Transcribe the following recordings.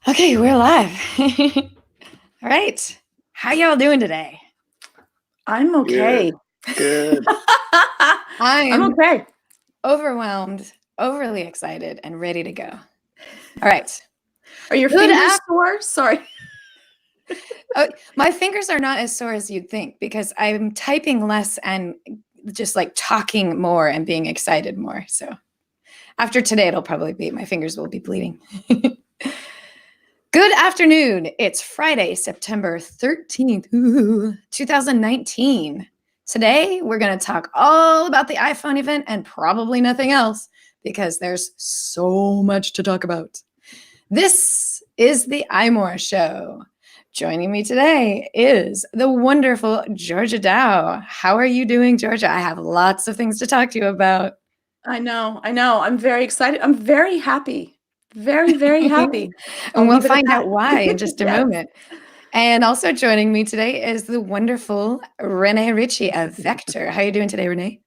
Okay, we're live. All right. How y'all doing today? I'm okay. Good. I'm I'm okay. overwhelmed, overly excited, and ready to go. All right. Are your Good fingers sore? Sorry. Oh, my fingers are not as sore as you'd think because I'm typing less and just like talking more and being excited more. So after today, it'll probably be, my fingers will be bleeding. Good afternoon. It's Friday, September 13th, 2019. Today, we're going to talk all about the iPhone event and probably nothing else because there's so much to talk about. This is the iMore Show. Joining me today is the wonderful Georgia Dow. How are you doing, Georgia? I have lots of things to talk to you about. I know. I'm very excited. I'm very happy. Very, very happy. And we'll find out why in just a Yes. moment. And also joining me today is the wonderful Renee Ritchie of Vector. How are you doing today, Renee?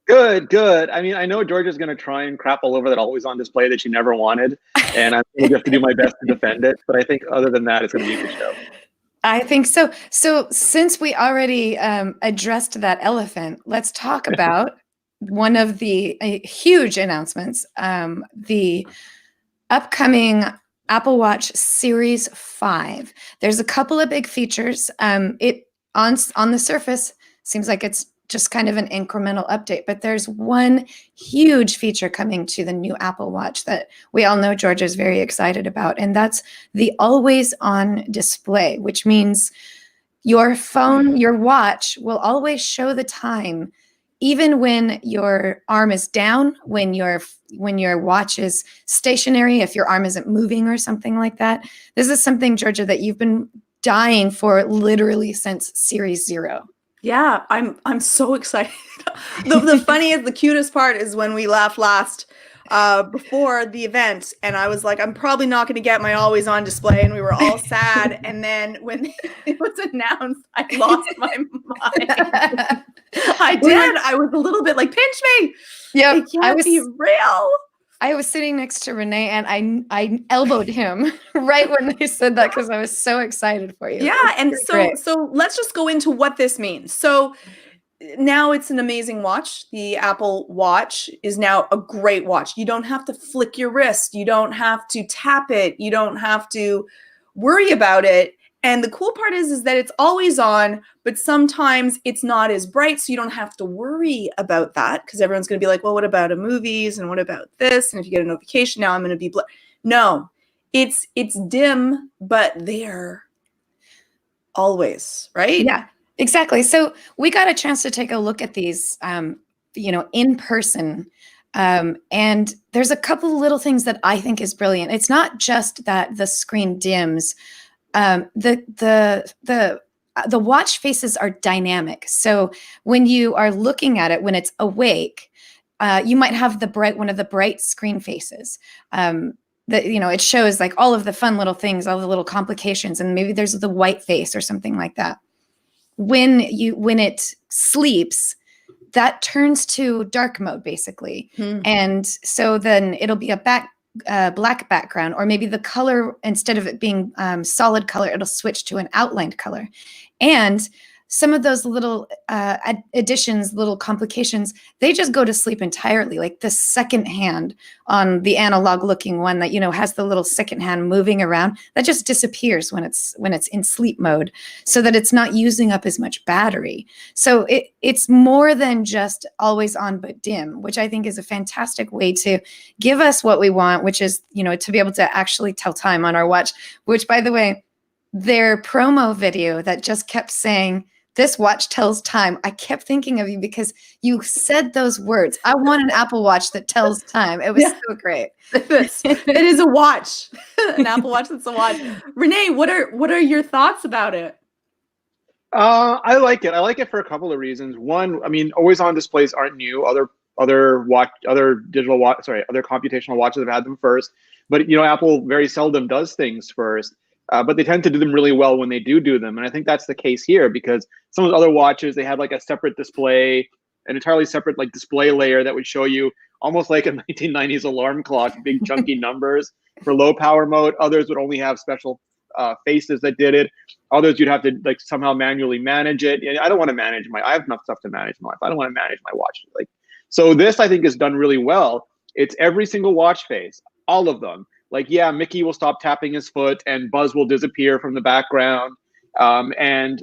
Good. I mean, I know Georgia's going to try and crap all over that always on display that she never wanted, and I'm going to have to do my best to defend it. But I think other than that, it's going to be a good show. I think so. So since we already addressed that elephant, let's talk about one of the huge announcements, the upcoming Apple Watch Series 5. There's a couple of big features. It on the surface seems like it's just kind of an incremental update, but there's one huge feature coming to the new Apple Watch that we all know Georgia is very excited about, and that's the always-on display, which means your phone, your watch will always show the time even when your arm is down, when your watch is stationary, if your arm isn't moving or something like that. This is something, Georgia, that you've been dying for literally since Series 0. Yeah, I'm so excited. The funniest, the cutest part is when we laughed last before the event, and I was like, I'm probably not going to get my always on display, and we were all sad. And then when it was announced, I lost my mind. I did. I was a little bit like, pinch me. Yep, it can't be real. I was sitting next to Renee and I elbowed him right when they said that because I was so excited for you. Yeah, and so let's just go into what this means. So now it's an amazing watch. The Apple Watch is now a great watch. You don't have to flick your wrist. You don't have to tap it. You don't have to worry about it. And the cool part is that it's always on, but sometimes it's not as bright, so you don't have to worry about that because everyone's going to be like, well, what about movies and what about this? And if you get a notification, now I'm going to be no, it's dim, but there always, right? Yeah, exactly. So we got a chance to take a look at these, in person. And there's a couple little things that I think is brilliant. It's not just that the screen dims. The watch faces are dynamic. So when you are looking at it, when it's awake, you might have one of the bright screen faces. It shows like all of the fun little things, all the little complications, and maybe there's the white face or something like that. When it sleeps, that turns to dark mode basically. And so then it'll be a black background, or maybe the color, instead of it being solid color, it'll switch to an outlined color. And some of those little additions, little complications, they just go to sleep entirely. Like the second hand on the analog looking one that, has the little second hand moving around, that just disappears when it's in sleep mode, so that it's not using up as much battery. So it's more than just always on but dim, which I think is a fantastic way to give us what we want, which is, to be able to actually tell time on our watch, which, by the way, their promo video that just kept saying, "This watch tells time." I kept thinking of you because you said those words. I want an Apple Watch that tells time. It was so great. It is a watch, an Apple Watch that's a watch. Renee, what are your thoughts about it? I like it. I like it for a couple of reasons. One, I mean, always on displays aren't new. Other computational watches have had them first. But Apple very seldom does things first. But they tend to do them really well when they do them. And I think that's the case here because some of the other watches, they had like a separate display, an entirely separate like display layer that would show you almost like a 1990s alarm clock, big chunky numbers. for low power mode. Others would only have special faces that did it. Others you'd have to like somehow manually manage it. I don't want to manage I have enough stuff to manage my life. I don't want to manage my watch. Like, so this I think is done really well. It's every single watch face, all of them. Like, yeah, Mickey will stop tapping his foot and Buzz will disappear from the background, and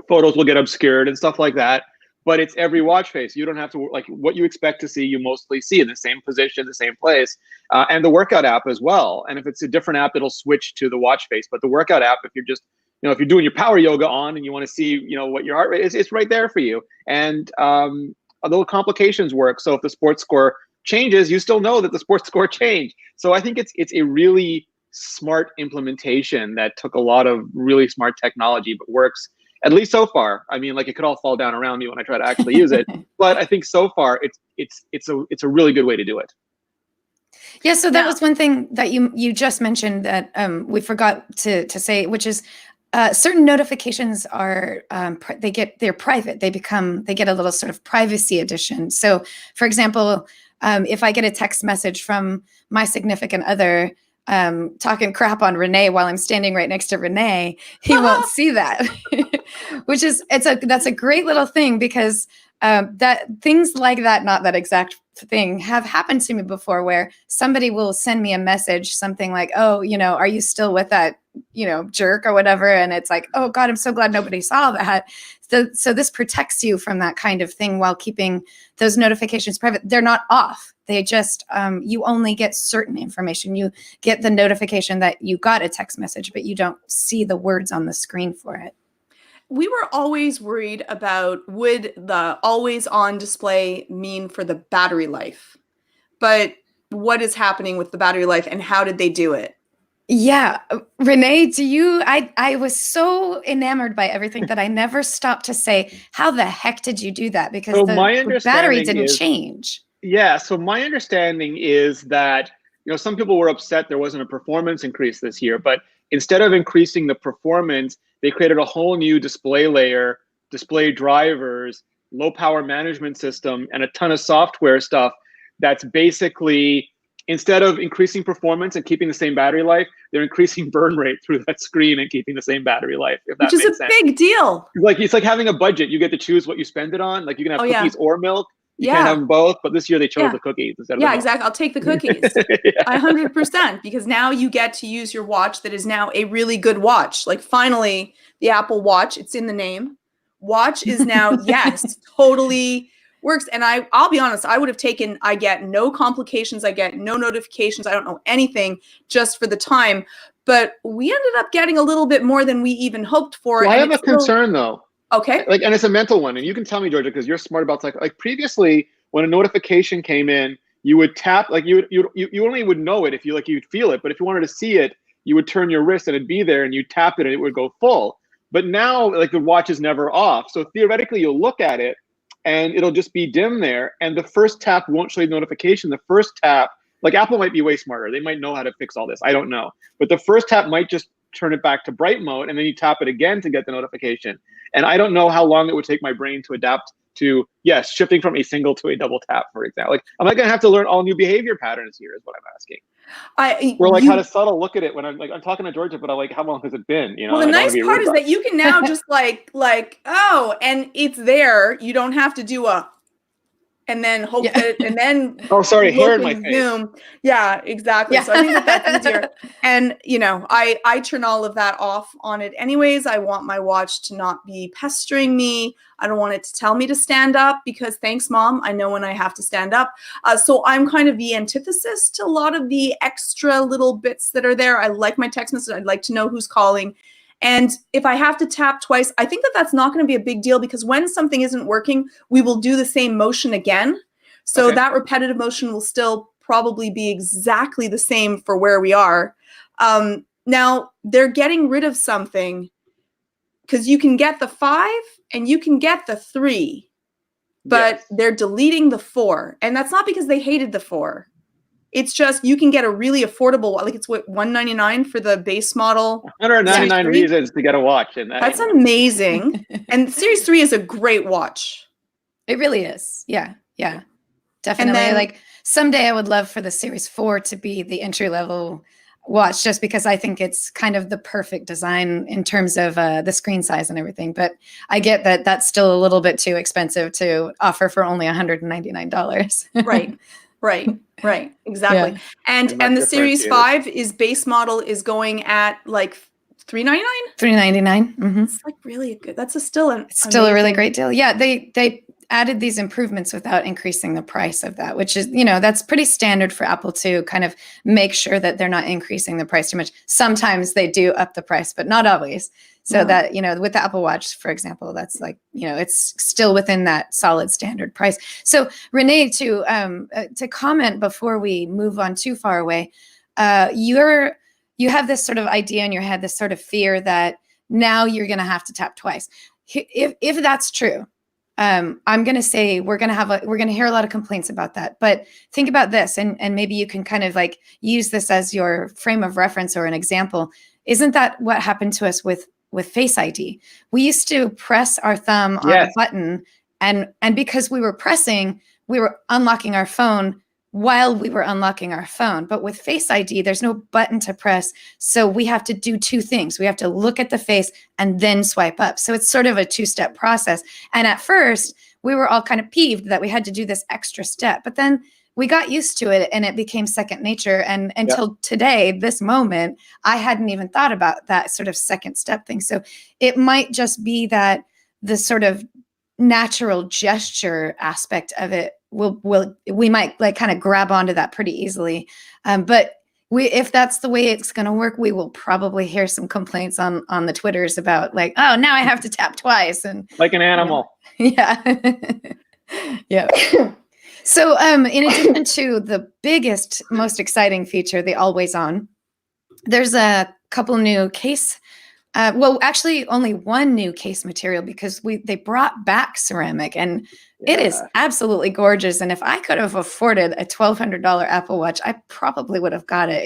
photos will get obscured and stuff like that. But it's every watch face. You don't have to, like, what you expect to see, you mostly see in the same position, the same place. And the workout app as well. And if it's a different app, it'll switch to the watch face. But the workout app, if you're just, if you're doing your power yoga on and you want to see, what your heart rate is, it's right there for you. And although complications work, so if the sports score changes, you still know that the sports score changed. So I think it's a really smart implementation that took a lot of really smart technology, but works, at least so far. I mean, like, it could all fall down around me when I try to actually use it, but I think so far it's a really good way to do it. Yeah, so that was one thing that you just mentioned that we forgot to say, which is certain notifications are they're private. They get a little sort of privacy edition. So, for example, if I get a text message from my significant other talking crap on Renee while I'm standing right next to Renee, he won't see that. Which is that's a great little thing, because that things like that, not that exact thing, have happened to me before, where somebody will send me a message, something like, oh, are you still with that, jerk or whatever? And it's like, oh God, I'm so glad nobody saw that. So this protects you from that kind of thing while keeping those notifications private. They're not off. They just, you only get certain information. You get the notification that you got a text message, but you don't see the words on the screen for it. We were always worried about, would the always on display mean for the battery life? But what is happening with the battery life, and how did they do it? Yeah. Renee, I was so enamored by everything that I never stopped to say, how the heck did you do that? Because the battery didn't change. Yeah. So my understanding is that, some people were upset there wasn't a performance increase this year, but instead of increasing the performance, they created a whole new display layer, display drivers, low power management system, and a ton of software stuff that's basically, instead of increasing performance and keeping the same battery life, they're increasing burn rate through that screen and keeping the same battery life. If that Which is a big deal. Like, it's like having a budget. You get to choose what you spend it on. Like, you can have cookies or milk. You can't have them both, but this year they chose the cookies instead of the milk. Exactly. I'll take the cookies. 100%, because now you get to use your watch that is now a really good watch. Like, finally, the Apple Watch, it's in the name. Watch is now, yes, totally works. And I'll be honest, I would have taken, I get no complications, I get no notifications, I don't know anything, just for the time. But we ended up getting a little bit more than we even hoped for. Well, I have a concern though. Okay. Like, and it's a mental one, and you can tell me, Georgia, because you're smart about like previously when a notification came in, you would tap, like you only would know it if you'd feel it, but if you wanted to see it, you would turn your wrist and it'd be there, and you tap it and it would go full. But now, like, the watch is never off, so theoretically you'll look at it and it'll just be dim there, and the first tap won't show you the notification. The first tap, like, Apple might be way smarter. They might know how to fix all this. I don't know, but the first tap might just turn it back to bright mode, and then you tap it again to get the notification. And I don't know how long it would take my brain to adapt to, yes, shifting from a single to a double tap, for example. Like, am I going to have to learn all new behavior patterns here is what I'm asking. Or like how to subtle look at it when I'm talking to Georgia, but I'm like, how long has it been? Well, the nice part is that you can now just like, oh, and it's there. You don't have to do and then hope that, and then hair in my face. Zoom. Yeah, exactly. So I think that's easier. And I turn all of that off on it anyways. I want my watch to not be pestering me. I don't want it to tell me to stand up, because thanks, Mom, I know when I have to stand up. So I'm kind of the antithesis to a lot of the extra little bits that are there. I like my text message. I'd like to know who's calling. And if I have to tap twice, I think that's not going to be a big deal, because when something isn't working, we will do the same motion again. So that repetitive motion will still probably be exactly the same for where we are. Now, they're getting rid of something, because you can get the 5 and you can get the 3, but they're deleting the 4. And that's not because they hated the 4. It's just, you can get a really affordable, like, it's what, $199 for the base model. 199 reasons to get a watch. And that's amazing. And Series 3 is a great watch. It really is. Yeah. Yeah. Definitely. then, Like someday I would love for the Series 4 to be the entry level watch, just because I think it's kind of the perfect design in terms of the screen size and everything. But I get that that's still a little bit too expensive to offer for only $199. right, exactly. Yeah. And the Series 5 is base model is going at like $399. $399. Mm-hmm. It's like really good. That's still a really amazing. great deal. Yeah, they added these improvements without increasing the price of that, which is, that's pretty standard for Apple to kind of make sure that they're not increasing the price too much. Sometimes they do up the price, but not always. So that, with the Apple Watch, for example, that's like, it's still within that solid standard price. So Renee, to comment before we move on too far away, you have this sort of idea in your head, this sort of fear that now you're going to have to tap twice. If that's true, I'm going to say we're going to hear a lot of complaints about that. But think about this, and maybe you can kind of like use this as your frame of reference or an example. Isn't that what happened to us with Face ID? We used to press our thumb on a button, and because we were pressing, we were unlocking our phone while we were unlocking our phone. But with Face ID, there's no button to press. So we have to do two things. We have to look at the face and then swipe up. So it's sort of a two-step process. And at first, we were all kind of peeved that we had to do this extra step. But then we got used to it and it became second nature. And until today, this moment, I hadn't even thought about that sort of second step thing. So it might just be that the sort of natural gesture aspect of it we might like kind of grab onto that pretty easily. But if that's the way it's going to work, we will probably hear some complaints on the Twitters about like, oh, now I have to tap twice. And like an animal. Yeah. Yeah. So in addition to the biggest, most exciting feature, the always on, there's a couple new case. Well, actually, only one new case material because they brought back ceramic, and it is absolutely gorgeous. And if I could have afforded a $1,200 Apple Watch, I probably would have got it.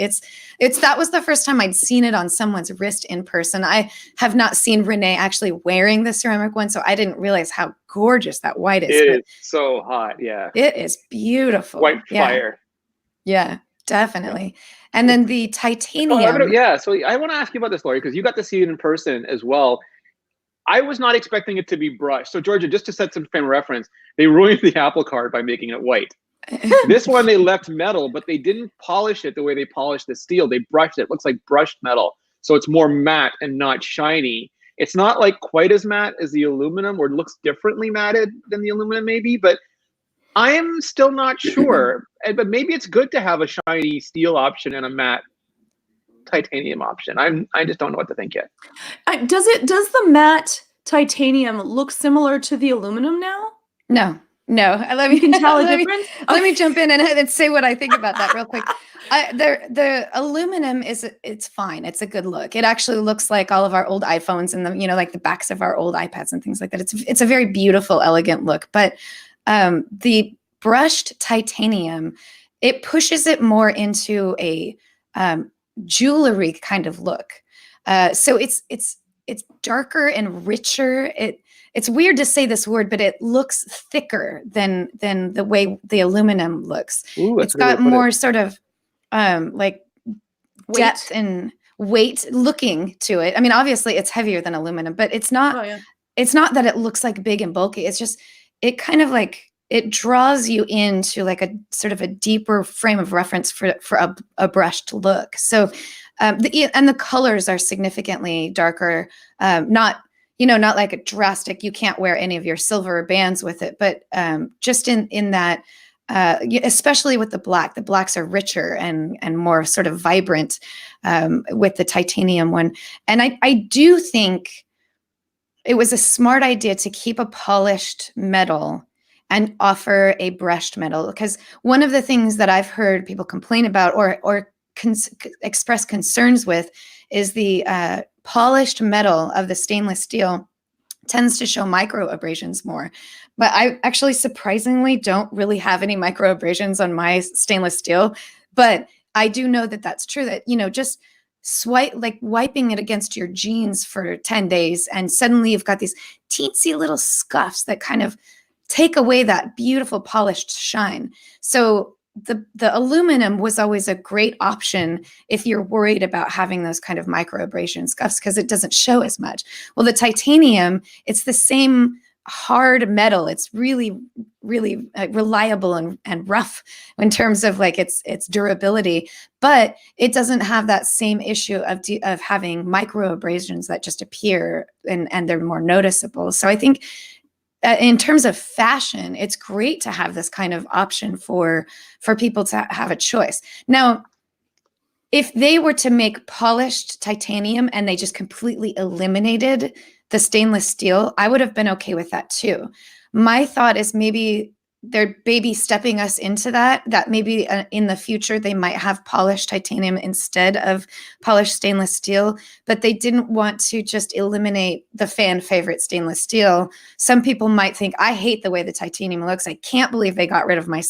That was the first time I'd seen it on someone's wrist in person. I have not seen Renee actually wearing the ceramic one, so I didn't realize how gorgeous that white is. It is so hot, yeah. It is beautiful. White fire. Yeah, definitely. And then the titanium. So I want to ask you about this, Lori, because you got to see it in person as well. I was not expecting it to be brushed. So Georgia, just to set some frame of reference, they ruined the Apple Card by making it white. This one they left metal, but they didn't polish it the way they polished the steel. They brushed it. It looks like brushed metal. So it's more matte and not shiny. It's not like quite as matte as the aluminum, or it looks differently matted than the aluminum maybe, but I am still not sure. But maybe it's good to have a shiny steel option and a matte titanium option. I just don't know what to think yet. Does the matte titanium look similar to the aluminum now? No. You can tell a difference. Let me jump in and say what I think about that real quick. The aluminum it's fine. It's a good look. It actually looks like all of our old iPhones and like the backs of our old iPads and things like that. It's a very beautiful, elegant look. But the brushed titanium, it pushes it more into a jewelry kind of look. So it's darker and richer. It's weird to say this word, but it looks thicker than the way the aluminum looks. Ooh, it's got more sort of like weight. Depth and weight looking to it. I mean, obviously it's heavier than aluminum, but it's not. It's not that it looks like big and bulky. It's just it kind of like it draws you into like a sort of a deeper frame of reference for a brushed look. So, and the colors are significantly darker. Not like a drastic, you can't wear any of your silver bands with it, but just in that, especially with the blacks are richer and more sort of vibrant with the titanium one. And I do think it was a smart idea to keep a polished metal and offer a brushed metal, because one of the things that I've heard people complain about or express concerns with is the polished metal of the stainless steel tends to show micro abrasions more. But I actually surprisingly don't really have any micro abrasions on my stainless steel. But I do know that that's true, that, just wiping it against your jeans for 10 days and suddenly you've got these teensy little scuffs that kind of take away that beautiful polished shine. So the aluminum was always a great option if you're worried about having those kind of micro abrasion scuffs, because it doesn't show as much. Well, the titanium, it's the same hard metal. It's really, really reliable and rough in terms of like its durability, but it doesn't have that same issue of having micro abrasions that just appear and they're more noticeable. So I think in terms of fashion, it's great to have this kind of option for people to have a choice. Now, if they were to make polished titanium and they just completely eliminated the stainless steel, I would have been okay with that too. My thought is maybe they're baby stepping us into that maybe in the future they might have polished titanium instead of polished stainless steel, but they didn't want to just eliminate the fan favorite stainless steel. Some people might think, I hate the way the titanium looks. I can't believe they got rid of my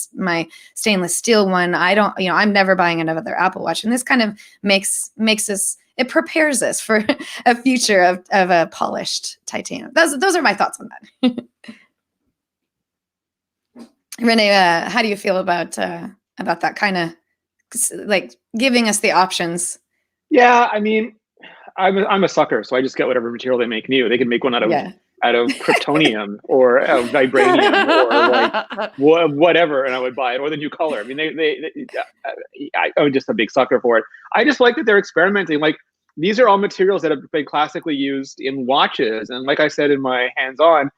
stainless steel one. I'm never buying another Apple Watch. And this kind of makes us, it prepares us for a future of a polished titanium. Those are my thoughts on that. Renee, how do you feel about that kind of like giving us the options? Yeah, I mean, I'm a sucker, so I just get whatever material they make new. They can make one out of kryptonium or vibranium or like whatever, and I would buy it, or the new color. I mean, I'm just a big sucker for it. I just like that they're experimenting. Like, these are all materials that have been classically used in watches, and like I said in my hands-on,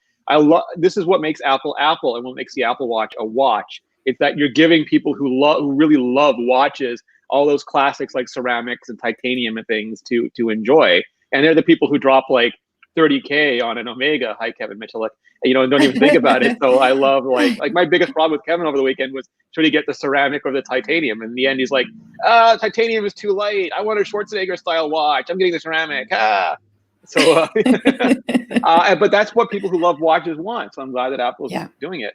this is what makes Apple Apple, and what makes the Apple Watch a watch. It's that you're giving people who really love watches all those classics like ceramics and titanium and things to enjoy. And they're the people who drop like $30K on an Omega. Hi, Kevin Mitchell. And don't even think about it. So I love like my biggest problem with Kevin over the weekend was, should he get the ceramic or the titanium? And in the end, he's like, titanium is too light. I want a Schwarzenegger style watch. I'm getting the ceramic. So, but that's what people who love watches want. So I'm glad that Apple's doing it.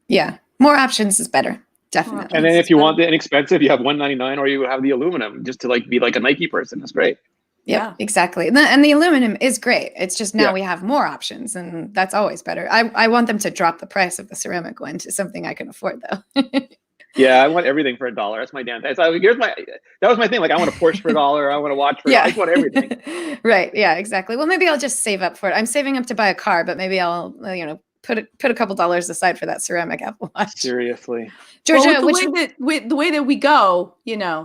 Yeah, more options is better, definitely. And then if you want the inexpensive, you have $199, or you have the aluminum, just to like be like a Nike person. That's great. Yeah, exactly. And the aluminum is great. It's just now we have more options, and that's always better. I want them to drop the price of the ceramic one to something I can afford, though. Yeah, I want everything for $1. That's my damn thing. So that was my thing. Like, I want a Porsche for $1. I want to watch for $1. I just want everything. Right. Yeah, exactly. Well, maybe I'll just save up for it. I'm saving up to buy a car, but maybe I'll, put a couple dollars aside for that ceramic Apple Watch. Seriously. Georgia, the way that we go,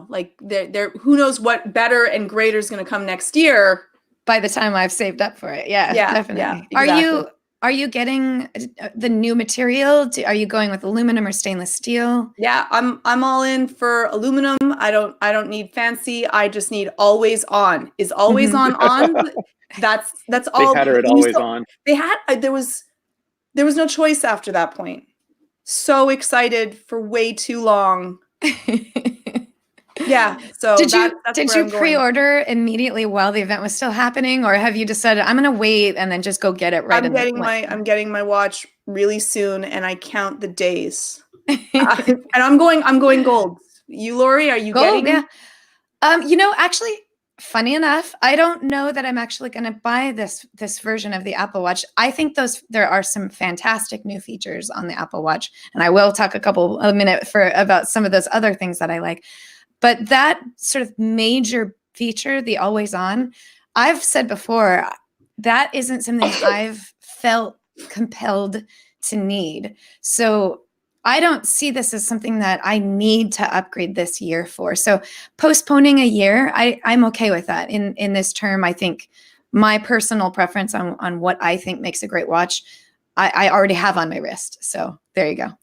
like there, who knows what better and greater is going to come next year by the time I've saved up for it. Yeah, definitely. Yeah, exactly. Are you getting the new material? Are you going with aluminum or stainless steel? Yeah, I'm all in for aluminum. I don't need fancy. I just need always on. Is always on? That's all. They had her at always on. They had there was no choice after that point. So excited for way too long. Yeah. So did you pre-order immediately while the event was still happening, or have you decided I'm going to wait and then just go get it right? I'm getting my watch really soon, and I count the days. And I'm going gold. You, Lori, are you gold? Getting? Yeah. Actually, funny enough, I don't know that I'm actually going to buy this version of the Apple Watch. I think there are some fantastic new features on the Apple Watch, and I will talk a minute about some of those other things that I like. But that sort of major feature, the always on, I've said before, that isn't something I've felt compelled to need. So I don't see this as something that I need to upgrade this year for. So postponing a year, I'm okay with that. In this term, I think my personal preference on what I think makes a great watch, I already have on my wrist. So there you go.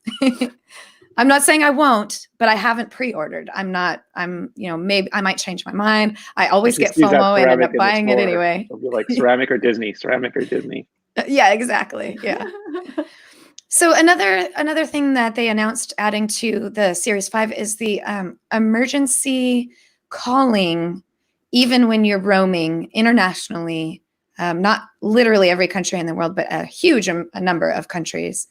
I'm not saying I won't, but I haven't pre-ordered. Maybe I might change my mind. I always get FOMO and end up buying it anyway. It'll be like ceramic or Disney, ceramic or Disney. Yeah, exactly. Yeah. So another thing that they announced adding to the Series 5 is the emergency calling, even when you're roaming internationally, not literally every country in the world, but a huge number of countries.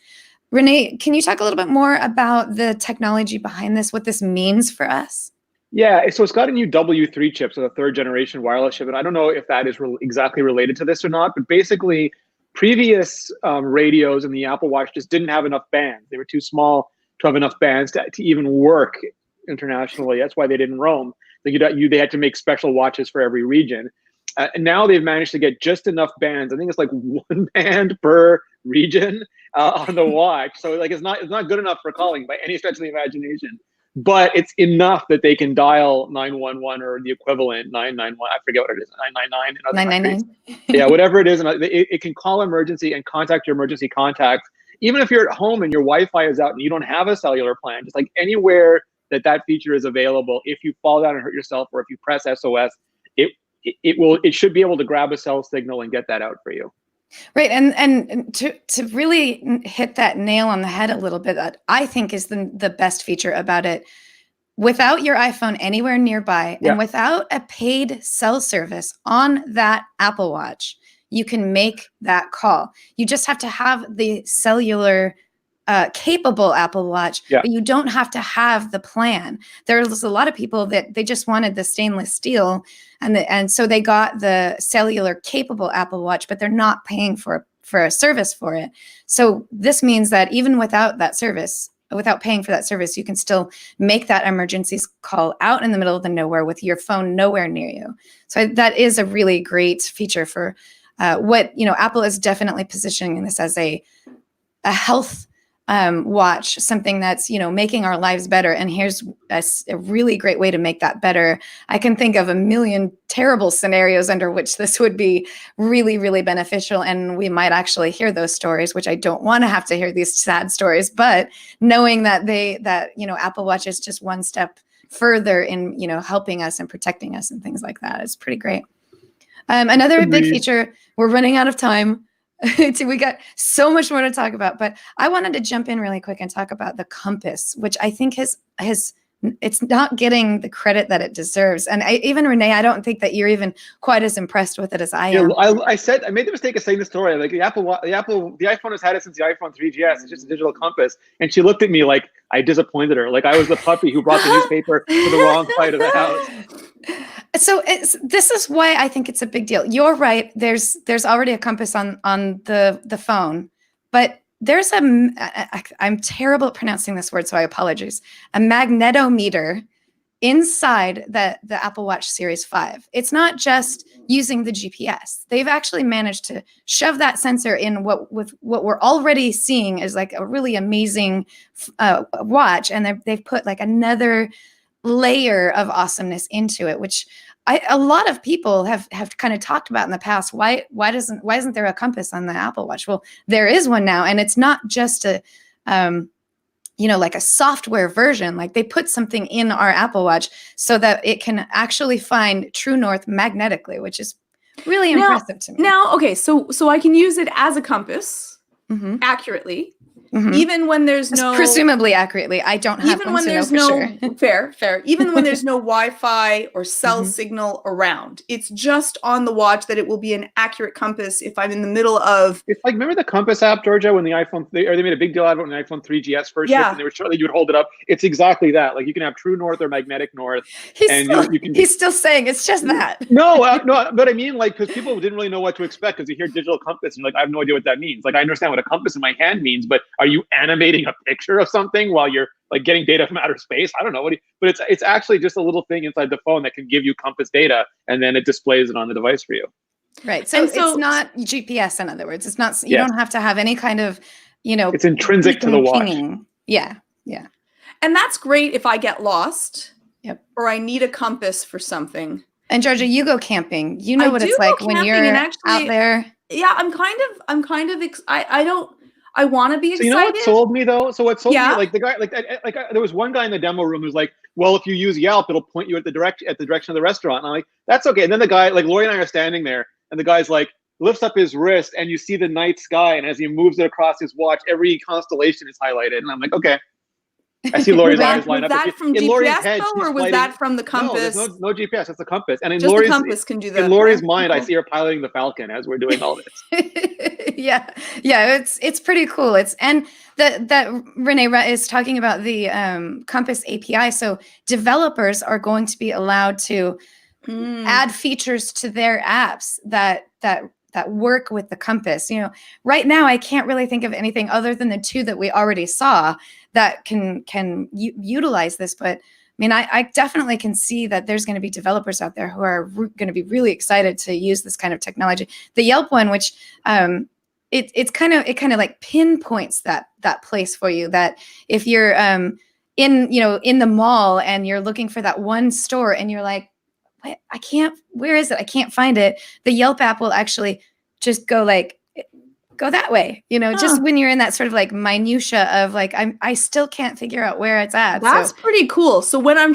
Renee, can you talk a little bit more about the technology behind this, what this means for us? Yeah, so it's got a new W3 chip, so the third generation wireless chip. And I don't know if that is exactly related to this or not, but basically previous radios in the Apple Watch just didn't have enough bands. They were too small to have enough bands to even work internationally. That's why they didn't roam. They had to make special watches for every region. And now they've managed to get just enough bands. I think it's like 1 band per region on the watch. So like it's not good enough for calling by any stretch of the imagination. But it's enough that they can dial 911 or the equivalent 991. I forget what it is, 999 in other 999. Yeah, whatever it is, and it can call emergency and contact your emergency contacts. Even if you're at home and your Wi-Fi is out and you don't have a cellular plan, just like anywhere that feature is available, if you fall down and hurt yourself or if you press SOS, it should be able to grab a cell signal and get that out for you. Right, and to really hit that nail on the head a little bit, that I think is the best feature about it. Without your iPhone anywhere nearby, and without a paid cell service on that Apple Watch, you can make that call. You just have to have the cellular capable Apple Watch, but you don't have to have the plan. There's a lot of people that they just wanted the stainless steel, and so they got the cellular capable Apple Watch, but they're not paying for a service for it. So this means that even without that service, without paying for that service, you can still make that emergency call out in the middle of the nowhere with your phone nowhere near you. So that is a really great feature for what Apple is definitely positioning this as a health watch, something that's making our lives better. And here's a really great way to make that better. I can think of a million terrible scenarios under which this would be really, really beneficial, and we might actually hear those stories, which I don't want to have to hear these sad stories. But knowing that Apple Watch is just one step further in helping us and protecting us and things like that is pretty great. Another big feature. We're running out of time. We got so much more to talk about, but I wanted to jump in really quick and talk about the compass, which I think it's not getting the credit that it deserves. And even Renee, I don't think that you're even quite as impressed with it as I am. I made the mistake of saying the story. Like the iPhone has had it since the iPhone 3GS. It's just a digital compass. And she looked at me like I disappointed her. Like I was the puppy who brought the newspaper to the wrong side of the house. So this is why I think it's a big deal. You're right. There's already a compass on the phone, but there's I'm terrible at pronouncing this word, so I apologize. A magnetometer inside the Apple Watch Series 5. It's not just using the GPS. They've actually managed to shove that sensor in what we're already seeing is like a really amazing watch, and they've put like another layer of awesomeness into it, which a lot of people have kind of talked about in the past. Why isn't there a compass on the Apple Watch? Well, there is one now, and it's not just a like a software version. Like they put something in our Apple Watch so that it can actually find true north magnetically, which is really impressive to me. Now, okay, so I can use it as a compass accurately. Even when there's presumably accurately. I don't have even one, when so there's no for sure. fair. Even when there's no Wi-Fi or cell signal around, it's just on the watch that it will be an accurate compass if I'm in the middle of. It's like, remember the Compass app, Georgia, when they made a big deal out of it when the iPhone 3GS first shipped, and they were sure that you would hold it up. It's exactly that. Like you can have true north or magnetic north. He's still saying it's just that. No, but I mean, like, because people didn't really know what to expect because you hear digital compass and like I have no idea what that means. Like I understand what a compass in my hand means, but are you animating a picture of something while you're like getting data from outer space? I don't know but it's actually just a little thing inside the phone that can give you compass data, and then it displays it on the device for you. Right. So it's not GPS. In other words, it's not. You don't have to have any kind of It's intrinsic to the watch. Pinging. Yeah. And that's great if I get lost. Yep. Or I need a compass for something. And Georgia, you go camping. You know what it's like when you're out there. Yeah, I'm kind of I want to be excited. So you know what sold me though? So what sold me, like the guy, there was one guy in the demo room who's like, well, if you use Yelp, it'll point you at the direction of the restaurant. And I'm like, that's okay. And then the guy, like Lori and I are standing there, and the guy's like lifts up his wrist, and you see the night sky, and as he moves it across his watch, every constellation is highlighted. And I'm like, okay. I see Lori's eyes line up. Was that from GPS or was that from the compass? No, there's no GPS. That's the compass. And in just Lori's, the compass can do that. In Lori's mind, I see her piloting the Falcon as we're doing all this. Yeah, it's pretty cool. And that Renee is talking about the Compass API. So developers are going to be allowed to add features to their apps that that work with the compass. Right now I can't really think of anything other than the two that we already saw that can utilize this. But I mean, I definitely can see that there's going to be developers out there who are going to be really excited to use this kind of technology. The Yelp one, which it kind of like pinpoints that place for you, that if you're in the mall and you're looking for that one store and you're like, where is it? I can't find it. The Yelp app will actually just go that way, just when you're in that sort of like minutia of like, I still can't figure out where it's at. That's pretty cool. So when I'm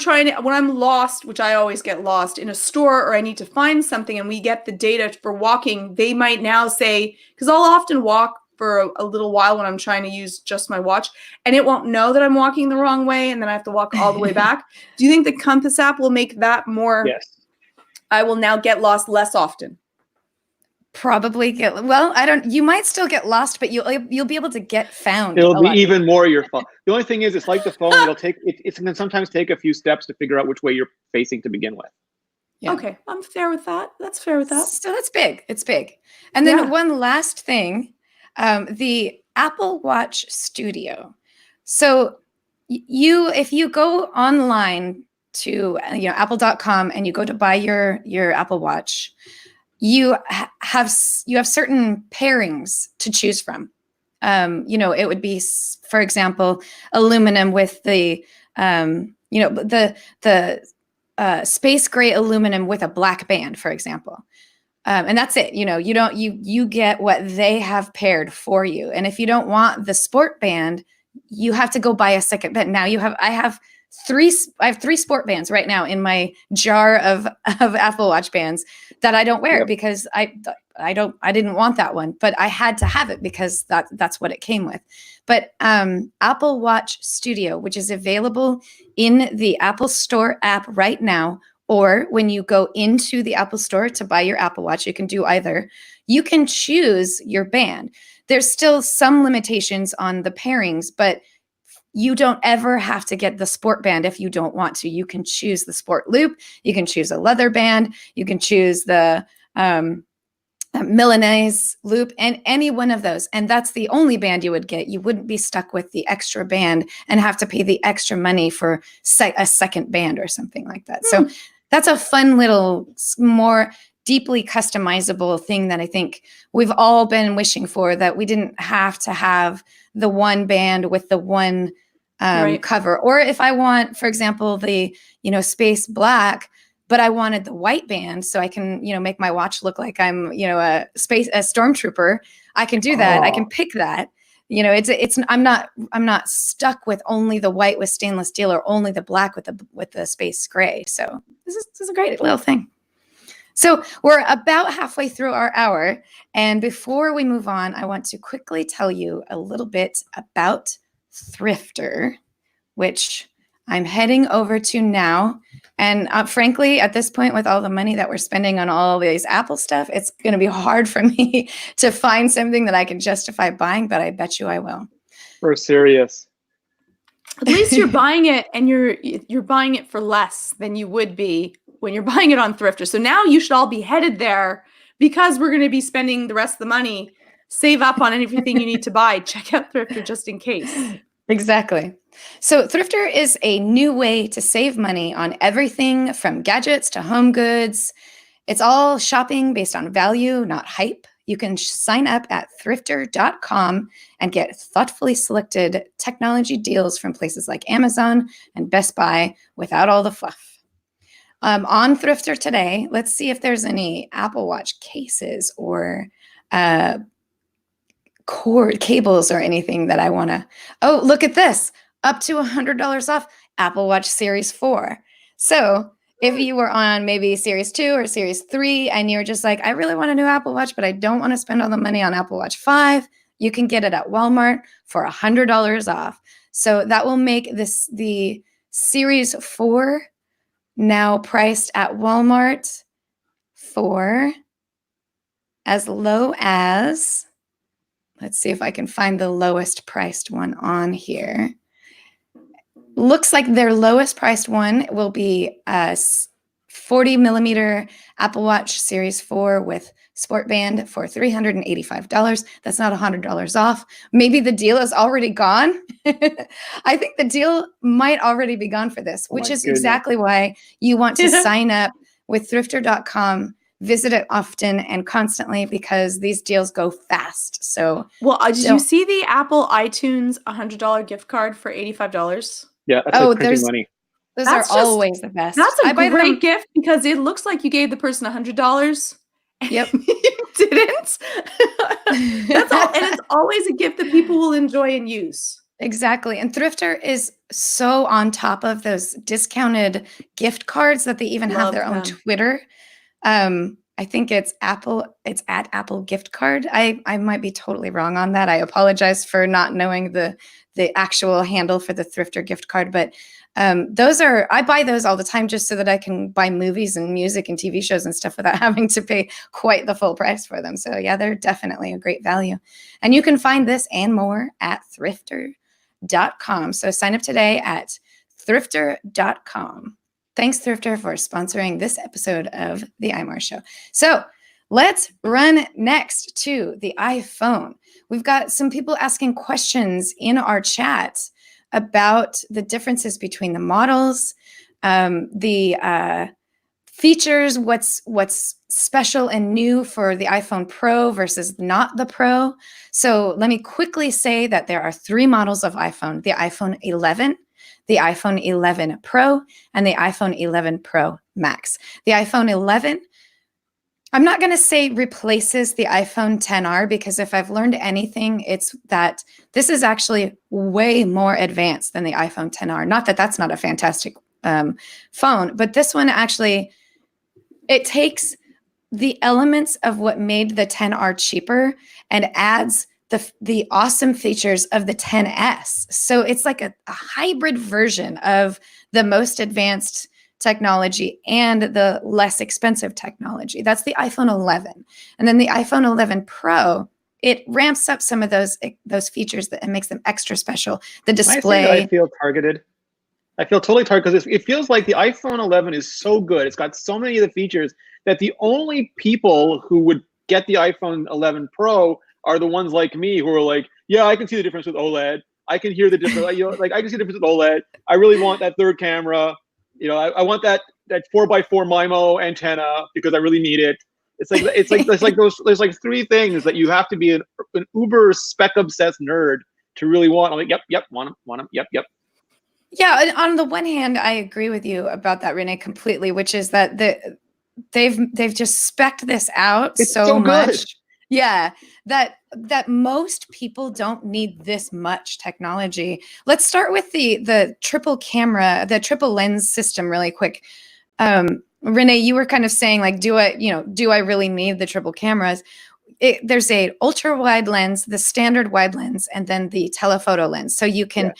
lost, which I always get lost in a store, or I need to find something and we get the data for walking, they might now say, because I'll often walk for a little while when I'm trying to use just my watch, and it won't know that I'm walking the wrong way, and then I have to walk all the way back. Do you think the Compass app will make that more? Yes. I will now get lost less often. Probably you might still get lost, but you'll be able to get found. It'll be even more your fault. The only thing is, it's like the phone. It can sometimes take a few steps to figure out which way you're facing to begin with. Yeah. Okay, I'm fair with that. That's fair with that. So that's big. It's big. And then one last thing, the Apple Watch Studio. So if you go online to apple.com and you go to buy your Apple Watch, you have certain pairings to choose from. It would be, for example, aluminum with the space gray aluminum with a black band, for example. And that's it. You get what they have paired for you. And if you don't want the sport band, you have to go buy a second band. Now I have three sport bands right now in my jar of Apple Watch bands that I don't wear because I didn't want that one, but I had to have it because that's what it came with. But Apple Watch Studio, which is available in the Apple Store app right now, or when you go into the Apple Store to buy your Apple Watch, you can do either. You can choose your band. There's still some limitations on the pairings, but you don't ever have to get the sport band if you don't want to. You can choose the sport loop. You can choose a leather band. You can choose the Milanese loop, and any one of those. And that's the only band you would get. You wouldn't be stuck with the extra band and have to pay the extra money for a second band or something like that. So that's a fun little, more deeply customizable thing that I think we've all been wishing for, that we didn't have to have the one band with the one cover. Or if I want, for example, the space black, but I wanted the white band so I can make my watch look like I'm a stormtrooper, I can do that. I can pick that. I'm not stuck with only the white with stainless steel or only the black with the space gray. So this is a great little thing. So we're about halfway through our hour. And before we move on, I want to quickly tell you a little bit about Thrifter, which I'm heading over to now. And frankly, at this point, with all the money that we're spending on all these Apple stuff, it's going to be hard for me to find something that I can justify buying, but I bet you I will. We're serious. At least you're buying it, and you're buying it for less than you would be when you're buying it on Thrifter. So now you should all be headed there, because we're going to be spending the rest of the money. Save up on everything you need to buy. Check out Thrifter just in case. Exactly. So Thrifter is a new way to save money on everything from gadgets to home goods. It's all shopping based on value, not hype. You can sign up at thrifter.com and get thoughtfully selected technology deals from places like Amazon and Best Buy without all the fluff. On Thrifter today, let's see if there's any Apple Watch cases or cord cables or anything that I want to. Oh, look at this. Up to $100 off Apple Watch Series 4. So if you were on maybe Series 2 or Series 3 and you're just like, I really want a new Apple Watch, but I don't want to spend all the money on Apple Watch 5, you can get it at Walmart for $100 off. So that will make the Series 4 now priced at Walmart for as low as, let's see if I can find the lowest priced one on here. Looks like their lowest priced one will be 40 millimeter Apple Watch Series 4 with Sport Band for $385. That's not $100 off. Maybe the deal is already gone. I think the deal might already be gone for this, which is exactly why you want to sign up with thrifter.com. Visit it often and constantly because these deals go fast. So, well, did you see the Apple iTunes $100 gift card for $85? Yeah, that's like printing money. Those are always the best. That's a great gift because it looks like you gave the person $100. Yep. You didn't. That's all, and it's always a gift that people will enjoy and use. Exactly. And Thrifter is so on top of those discounted gift cards that they even have their own Twitter. I think it's at Apple Gift Card. I might be totally wrong on that. I apologize for not knowing the actual handle for the Thrifter gift card, but I buy those all the time just so that I can buy movies and music and TV shows and stuff without having to pay quite the full price for them. So yeah, they're definitely a great value. And you can find this and more at thrifter.com. So sign up today at thrifter.com. Thanks, Thrifter, for sponsoring this episode of the iMore Show. So let's run next to the iPhone. We've got some people asking questions in our chat about the differences between the models, the features, what's special and new for the iPhone Pro versus not the Pro. So let me quickly say that there are 3 models of iPhone: the iPhone 11, the iPhone 11 Pro, and the iPhone 11 Pro Max. The iPhone 11, I'm not going to say replaces the iPhone XR, because if I've learned anything, it's that this is actually way more advanced than the iPhone XR. Not that that's not a fantastic phone, but this one actually, it takes the elements of what made the XR cheaper and adds the awesome features of the XS. So it's like a hybrid version of the most advanced technology and the less expensive technology. That's the iPhone 11. And then the iPhone 11 Pro, it ramps up some of those features and makes them extra special. The display. I feel targeted. I feel totally targeted because it feels like the iPhone 11 is so good. It's got so many of the features that the only people who would get the iPhone 11 Pro are the ones like me who are like, yeah, I can see the difference with OLED. I can hear the difference. Like I can see the difference with OLED. I really want that third camera. I want that 4x4 MIMO antenna because I really need it. It's like there's like 3 things that you have to be an uber spec obsessed nerd to really want. I'm like, yep, want them, yep. Yeah, on the one hand, I agree with you about that, Renee, completely, which is that they've just specced this out so much. Yeah, that most people don't need this much technology. Let's start with the triple camera, the triple lens system really quick. Renee, you were kind of saying like, do I really need the triple cameras? There's a ultra wide lens, the standard wide lens, and then the telephoto lens. So you can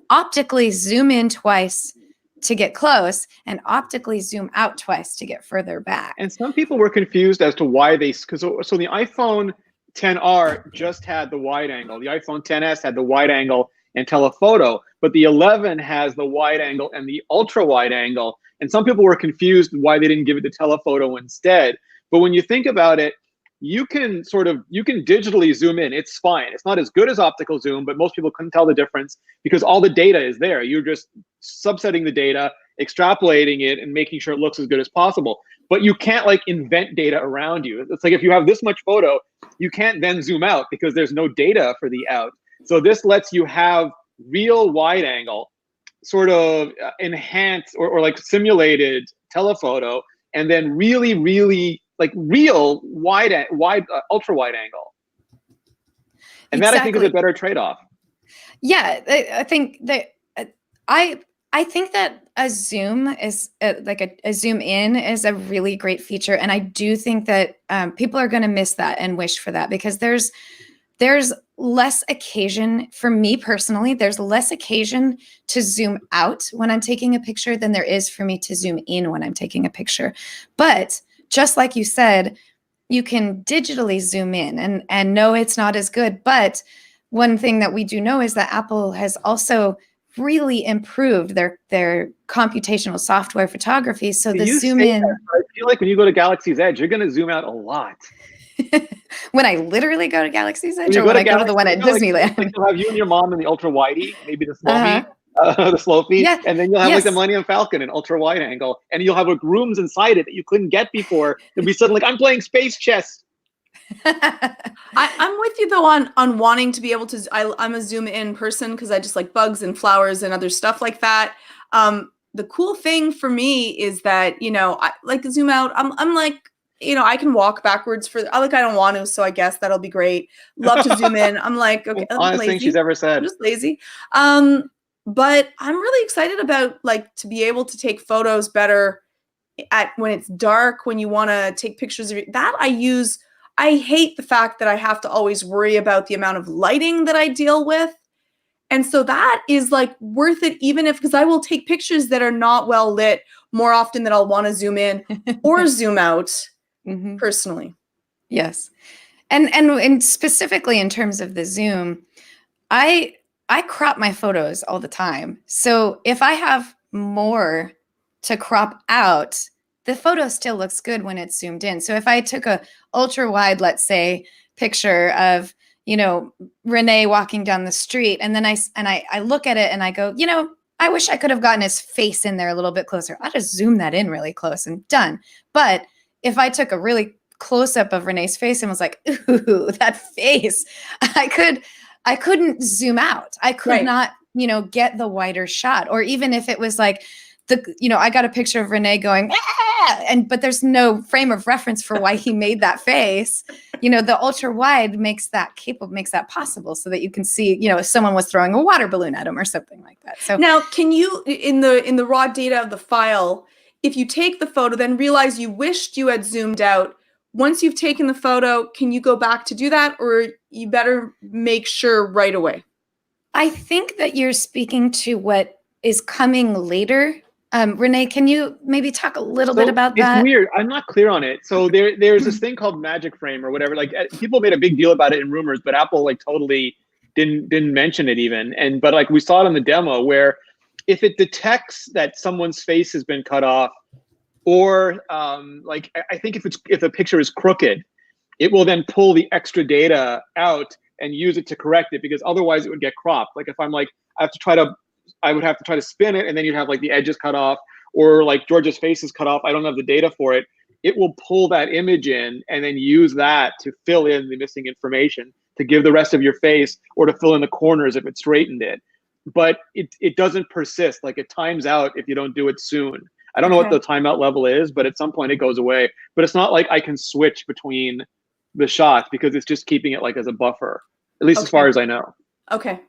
optically zoom in twice to get close and optically zoom out twice to get further back. And some people were confused as to why so the iPhone XR just had the wide angle. The iPhone XS had the wide angle and telephoto, but the 11 has the wide angle and the ultra wide angle. And some people were confused why they didn't give it the telephoto instead. But when you think about it, you can digitally zoom in. It's fine. It's not as good as optical zoom, but most people couldn't tell the difference because all the data is there. You're just subsetting the data, extrapolating it, and making sure it looks as good as possible. But you can't like invent data around you. It's like if you have this much photo, you can't then zoom out because there's no data for the out. So this lets you have real wide angle, sort of enhanced or like simulated telephoto, and then really like real wide ultra wide angle. And that I think is a better trade-off. Yeah, I think that I think that a zoom is like a zoom in is a really great feature, and I do think that people are going to miss that and wish for that because there's less occasion for me personally. There's less occasion to zoom out when I'm taking a picture than there is for me to zoom in when I'm taking a picture. But just like you said, you can digitally zoom in and no, it's not as good. But one thing that we do know is that Apple has also really improved their computational software photography. So the You zoom say in, that, but I feel like when you go to Galaxy's Edge, you're going to zoom out a lot. when I literally go to Galaxy's When Edge, you or go when to I go to the Galaxy, one at Disneyland. like you'll have you and your mom in the ultra widey, maybe the slow Uh-huh. the slow feed, Yeah. and then you'll have like the Yes. Millennium Falcon in ultra wide angle, and you'll have like rooms inside it that you couldn't get before. You'll be suddenly like, I'm playing space chess. I'm with you though on wanting to be able to. I'm a zoom in person because I just like bugs and flowers and other stuff like that. The cool thing for me is that I like zoom out. I'm like I can walk backwards I don't want to, so I guess that'll be great. Love to zoom in. I'm like, okay, I'm Honest thing lazy. she's ever I'm said. just lazy. But I'm really excited about like to be able to take photos better when it's dark, when you want to take pictures of that. I hate the fact that I have to always worry about the amount of lighting that I deal with. And so that is like worth it, even because I will take pictures that are not well lit more often than I'll want to zoom in or zoom out personally. Yes. And specifically in terms of the zoom, I crop my photos all the time. So if I have more to crop out, the photo still looks good when it's zoomed in. So if I took a ultra wide, let's say, picture of, Renee walking down the street, and then I look at it and I go, I wish I could have gotten his face in there a little bit closer. I'll just zoom that in really close and done. But if I took a really close up of Renee's face and was like, ooh, that face, I couldn't zoom out. I could not, get the wider shot. Or even if it was like I got a picture of Renee going, but there's no frame of reference for why he made that face. The ultra wide makes that possible, so that you can see, if someone was throwing a water balloon at him or something like that. So now, can you, in the raw data of the file, if you take the photo, then realize you wished you had zoomed out, once you've taken the photo, can you go back to do that, or you better make sure right away? I think that you're speaking to what is coming later. Renee, can you maybe talk a little bit about that? It's weird. I'm not clear on it. So there's this thing called Magic Frame or whatever. Like people made a big deal about it in rumors, but Apple like totally didn't mention it even. But like we saw it in the demo where if it detects that someone's face has been cut off, or like I think if a picture is crooked, it will then pull the extra data out and use it to correct it, because otherwise it would get cropped. Like if I'm like I would have to try to spin it, and then you'd have like the edges cut off, or like George's face is cut off. I don't have the data for it. It will pull that image in and then use that to fill in the missing information, to give the rest of your face, or to fill in the corners if it straightened it. But it doesn't persist. Like it times out if you don't do it soon. I don't know what the timeout level is, but at some point it goes away. But it's not like I can switch between the shots, because it's just keeping it like as a buffer, at least as far as I know. Okay.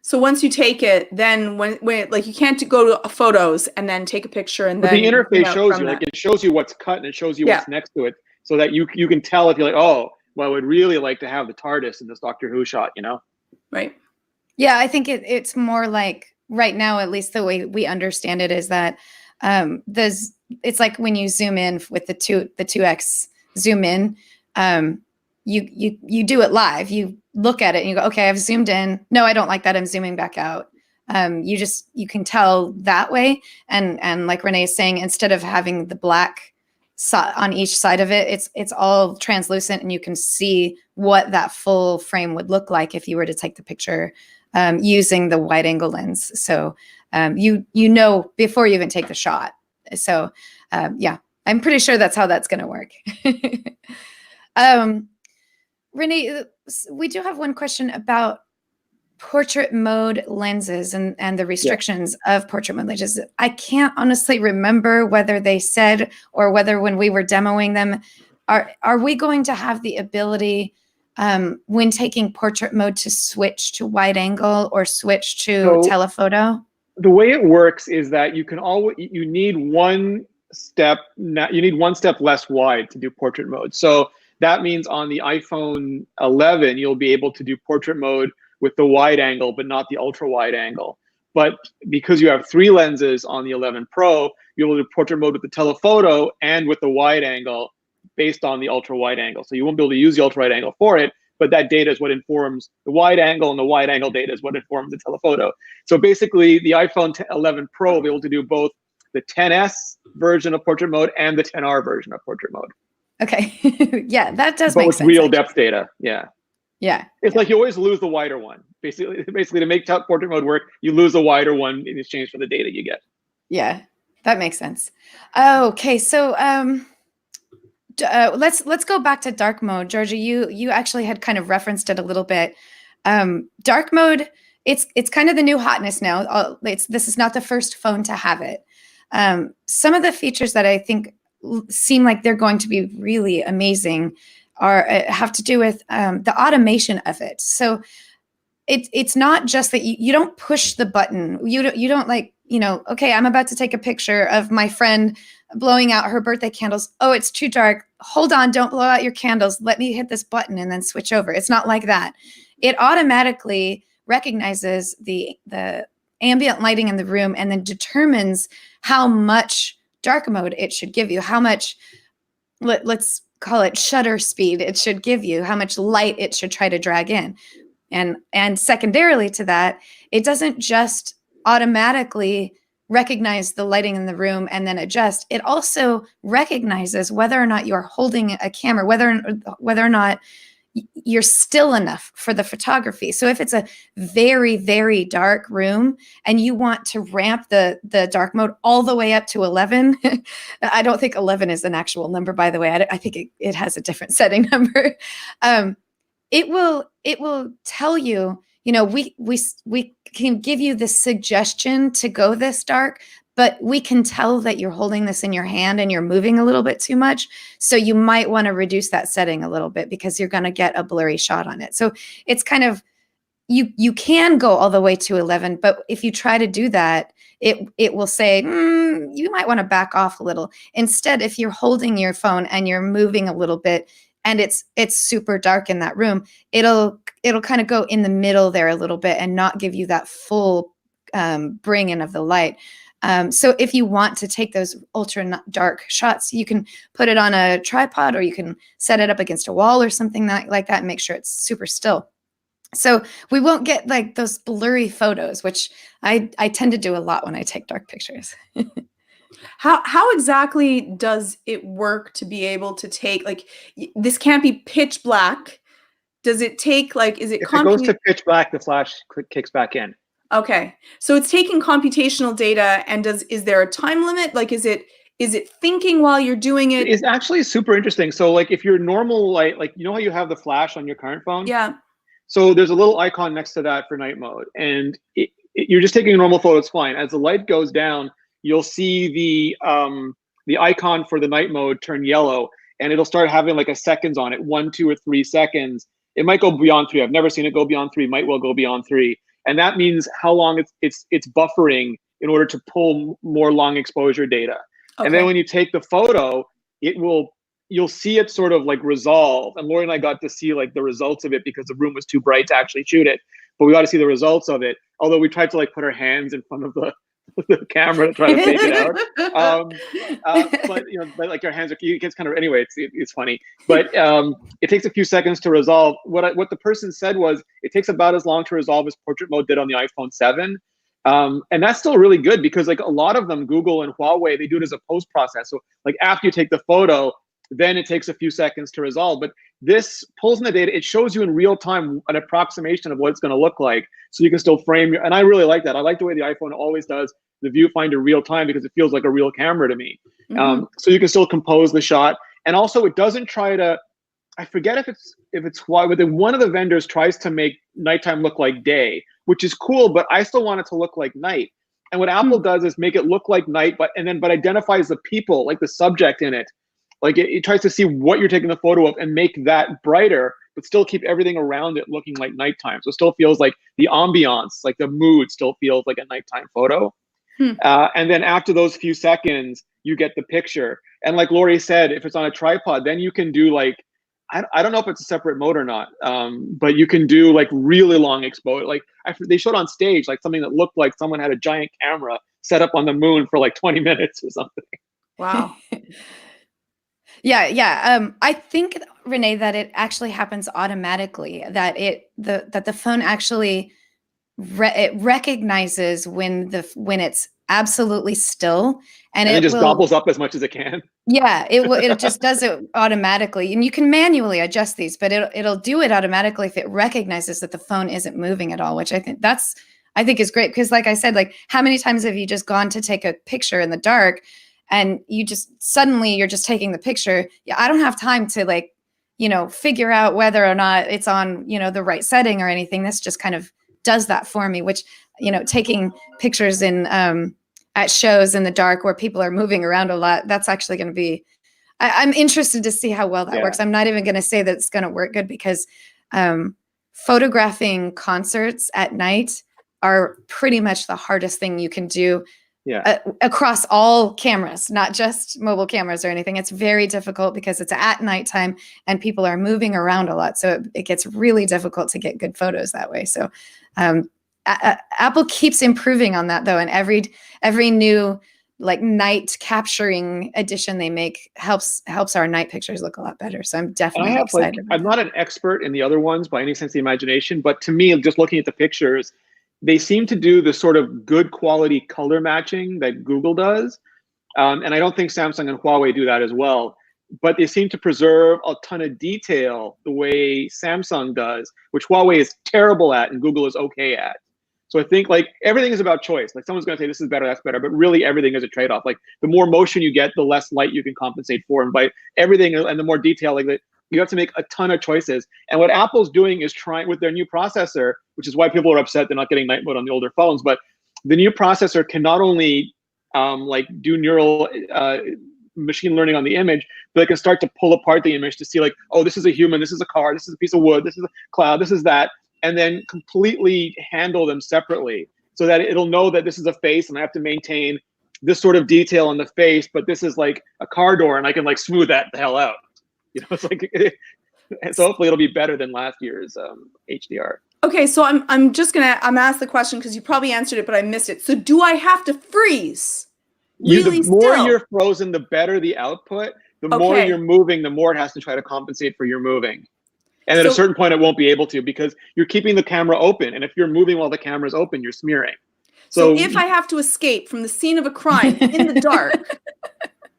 So once you take it, then when like you can't go to photos and then take a picture and then the interface shows you, like it shows you what's cut and it shows you what's next to it, so that you can tell if you're like, oh, well, I would really like to have the TARDIS in this Doctor Who shot, Right. Yeah, I think it's more like right now, at least the way we understand it, is that it's like when you zoom in with the 2x zoom in, you do it live. You look at it and you go, okay, I've zoomed in. No, I don't like that. I'm zooming back out. You can tell that way. And like Renee is saying, instead of having the black on each side of it, it's all translucent, and you can see what that full frame would look like if you were to take the picture using the wide angle lens. So you know before you even take the shot. So yeah, I'm pretty sure that's how that's going to work. Renee, we do have one question about portrait mode lenses and the restrictions of portrait mode lenses. I can't honestly remember whether they said, or whether when we were demoing them, are we going to have the ability when taking portrait mode to switch to wide angle or switch to telephoto? The way it works is that you need one step less wide to do portrait mode. So that means on the iPhone 11, you'll be able to do portrait mode with the wide angle, but not the ultra wide angle. But because you have 3 lenses on the 11 Pro, you'll do portrait mode with the telephoto and with the wide angle based on the ultra wide angle. So you won't be able to use the ultra wide angle for it, but that data is what informs the wide angle, and the wide angle data is what informs the telephoto. So basically, the iPhone 11 Pro will be able to do both the 10S version of portrait mode and the 10R version of portrait mode. Okay. Yeah, that does but make with sense. real actually. depth data. Yeah. Yeah. It's like you always lose the wider one. Basically, to make portrait mode work, you lose the wider one in exchange for the data you get. Yeah, that makes sense. Okay, so let's go back to dark mode, Georgia. You actually had kind of referenced it a little bit. Dark mode, it's kind of the new hotness now. This is not the first phone to have it. Some of the features that I think seem like they're going to be really amazing have to do with the automation of it. So it's not just that you don't push the button. You don't like, okay, I'm about to take a picture of my friend blowing out her birthday candles. Oh, it's too dark. Hold on, don't blow out your candles. Let me hit this button and then switch over. It's not like that. It automatically recognizes the ambient lighting in the room and then determines how much dark mode it should give you, how much, let's call it shutter speed it should give you, how much light it should try to drag in. And secondarily to that, it doesn't just automatically recognize the lighting in the room and then adjust. It also recognizes whether or not you're holding a camera, whether or not you're still enough for the photography. So if it's a very, very dark room and you want to ramp the dark mode all the way up to 11, I don't think 11 is an actual number, by the way. I think it has a different setting number. It will tell you, we can give you this suggestion to go this dark, but we can tell that you're holding this in your hand and you're moving a little bit too much. So you might want to reduce that setting a little bit because you're going to get a blurry shot on it. So it's kind of, you can go all the way to 11, but if you try to do that, it will say, you might want to back off a little. Instead, if you're holding your phone and you're moving a little bit, and it's super dark in that room, it'll kind of go in the middle there a little bit and not give you that full bring in of the light. So if you want to take those ultra dark shots, you can put it on a tripod or you can set it up against a wall or something like that and make sure it's super still. So we won't get like those blurry photos, which I tend to do a lot when I take dark pictures. How exactly does it work to be able to take, like, this can't be pitch black? Does it take, like, is it if it goes to pitch black, the flash kicks back in. Okay, so it's taking computational data, and is there a time limit? Like, is it thinking while you're doing it? It's actually super interesting. So like if you're normal light, like how you have the flash on your current phone? Yeah. So there's a little icon next to that for night mode, and you're just taking a normal photo, it's fine. As the light goes down, you'll see the icon for the night mode turn yellow, and it'll start having like a seconds on it, 1, 2, or 3 seconds. It might go beyond 3. I've never seen it go beyond 3. Might well go beyond 3, and that means how long it's buffering in order to pull more long exposure data. Okay. And then when you take the photo, you'll see it sort of like resolve. And Lori and I got to see like the results of it because the room was too bright to actually shoot it, but we got to see the results of it. Although we tried to like put our hands in front of the camera to try to fake it out. But like your hands it gets kind of, anyway, it's funny, but it takes a few seconds to resolve. What the person said was it takes about as long to resolve as portrait mode did on the iPhone 7. And that's still really good because like a lot of them, Google and Huawei, they do it as a post process. So like after you take the photo, then it takes a few seconds to resolve. But this pulls in the data. It shows you in real time an approximation of what it's going to look like, so you can still frame and I really like that. I like the way the iPhone always does the viewfinder real time because it feels like a real camera to me. Mm-hmm. So you can still compose the shot, and also it doesn't try to. I forget if it's why, but then one of the vendors tries to make nighttime look like day, which is cool, but I still want it to look like night. And what Apple does is make it look like night, but identifies the people, like the subject in it. Like it tries to see what you're taking the photo of and make that brighter, but still keep everything around it looking like nighttime. So it still feels like the ambiance, like the mood still feels like a nighttime photo. And then after those few seconds, you get the picture. And like Lori said, if it's on a tripod, then you can do like, I don't know if it's a separate mode or not, but you can do like really long exposure. Like they showed on stage, like something that looked like someone had a giant camera set up on the moon for like 20 minutes or something. Wow. Yeah. I think Renee, that it actually happens automatically, that the phone actually it recognizes when it's absolutely still, and And it it just will. gobbles up as much as it can. Yeah, it just does it automatically, and you can manually adjust these, but it'll do it automatically if it recognizes that the phone isn't moving at all, which I think is great, because like I said, like, how many times have you just gone to take a picture in the dark and you just suddenly you're just taking the picture? Yeah, I don't have time to, like, figure out whether or not it's on, the right setting or anything. This just kind of does that for me, which, taking pictures in at shows in the dark where people are moving around a lot, that's actually going to be, I'm interested to see how well that works. I'm not even going to say that it's going to work good, because photographing concerts at night are pretty much the hardest thing you can do across all cameras, not just mobile cameras or anything. It's very difficult because it's at nighttime and people are moving around a lot. So it gets really difficult to get good photos that way. So Apple keeps improving on that, though, and every new, like, night capturing edition they make helps our night pictures look a lot better. So I'm definitely excited. I'm not an expert in the other ones by any sense of the imagination, but to me, just looking at the pictures, they seem to do the sort of good quality color matching that Google does. And I don't think Samsung and Huawei do that as well, but they seem to preserve a ton of detail the way Samsung does, which Huawei is terrible at and Google is okay at. So I think, like, everything is about choice. Like, someone's going to say this is better, that's better, but really everything is a trade-off. Like, the more motion you get, the less light you can compensate for, and by everything, and the more detail, like, you have to make a ton of choices. And what Apple's doing is trying with their new processor, which is why people are upset they're not getting night mode on the older phones. But the new processor can not only like do neural machine learning on the image, but it can start to pull apart the image to see, like, oh, this is a human, this is a car, this is a piece of wood, this is a cloud, this is that, and then completely handle them separately, so that it'll know that this is a face and I have to maintain this sort of detail on the face, but this is like a car door and I can, like, smooth that the hell out. It's like, so hopefully it'll be better than last year's HDR. Okay, so I'm asked the question because you probably answered it, but I missed it. So do I have to freeze? The more you're frozen, the better the output. The more you're moving, the more it has to try to compensate for your moving. And at a certain point, it won't be able to, because you're keeping the camera open. And if you're moving while the camera's open, you're smearing. So if I have to escape from the scene of a crime in the dark,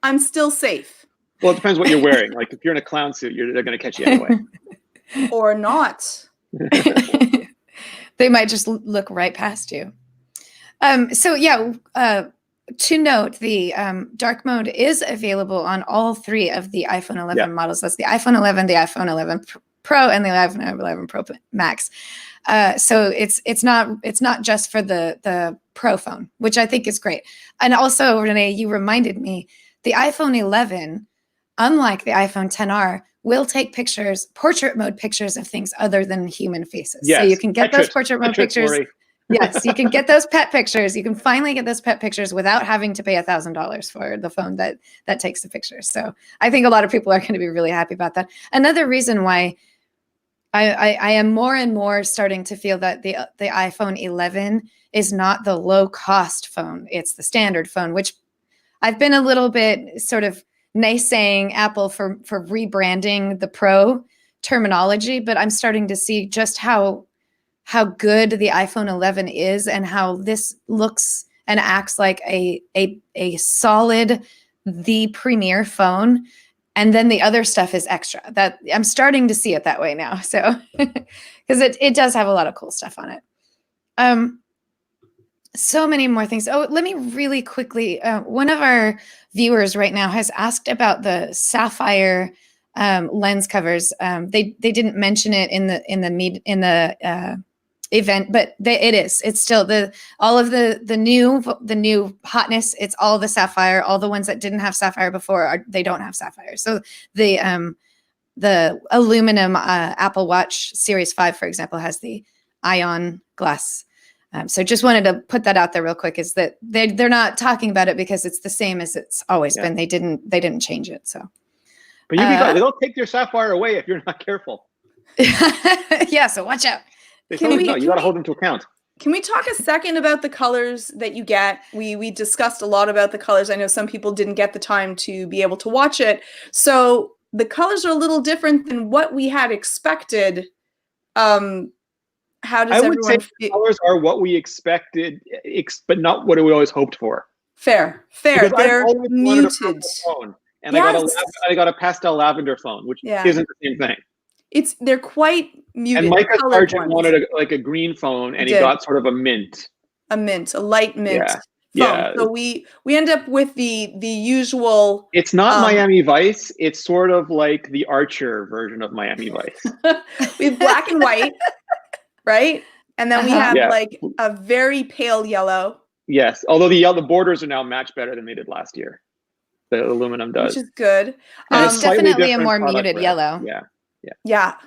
I'm still safe. Well, it depends what you're wearing. Like, if you're in a clown suit, they're going to catch you anyway. Or not. They might just look right past you. To note, the dark mode is available on all three of the iPhone 11 models. That's the iPhone 11, the iPhone 11 Pro, and the iPhone 11 Pro Max. So it's not just for the Pro phone, which I think is great. And also, Renee, you reminded me, the iPhone 11, unlike the iPhone XR, will take portrait mode pictures of things other than human faces. Yes. So you can get those portrait mode pictures. Yes, you can get those pet pictures. You can finally get those pet pictures without having to pay $1,000 for the phone that takes the pictures. So I think a lot of people are going to be really happy about that. Another reason why I am more and more starting to feel that the iPhone 11 is not the low cost phone. It's the standard phone, which I've been a little bit sort of naysaying Apple for rebranding the Pro terminology, but I'm starting to see just how good the iPhone 11 is, and how this looks and acts like a solid, the premier phone. And then the other stuff is extra. That I'm starting to see it that way now. So, because it does have a lot of cool stuff on it. So many more things. Oh, let me really quickly. One of our viewers right now has asked about the sapphire lens covers. They didn't mention it in the event, but it's still all of the new hotness. It's all the sapphire. All the ones that didn't have sapphire before they don't have sapphire. So the aluminum Apple Watch Series 5, for example, has the ion glass. So just wanted to put that out there real quick, is that they're not talking about it because it's the same as it's always been. They didn't change it. So, but they'll take your sapphire away if you're not careful. Yeah, so watch out. You got to hold them to account. Can we talk a second about the colors that you get? We discussed a lot about the colors. I know some people didn't get the time to be able to watch it. So the colors are a little different than what we had expected. How does I would say everyone the feel? colors are what we expected, but not what we always hoped for. Fair. Because I've They're always wanted a muted. purple phone, and Yes. I got a pastel lavender phone, which Yeah. isn't the same thing. They're quite muted. And Micah colored Sargent ones. wanted a green phone, and he Did. got sort of a mint. A light mint Yeah. phone. Yeah. So we end up with the usual. It's not Miami Vice. It's sort of like the Archer version of Miami Vice. We have black and white, right? And then we have Yeah. like a very pale yellow. Yes, although the borders are now much better than they did last year. The aluminum does, which is good. And it's slightly definitely a different more product muted red. yellow. Yeah.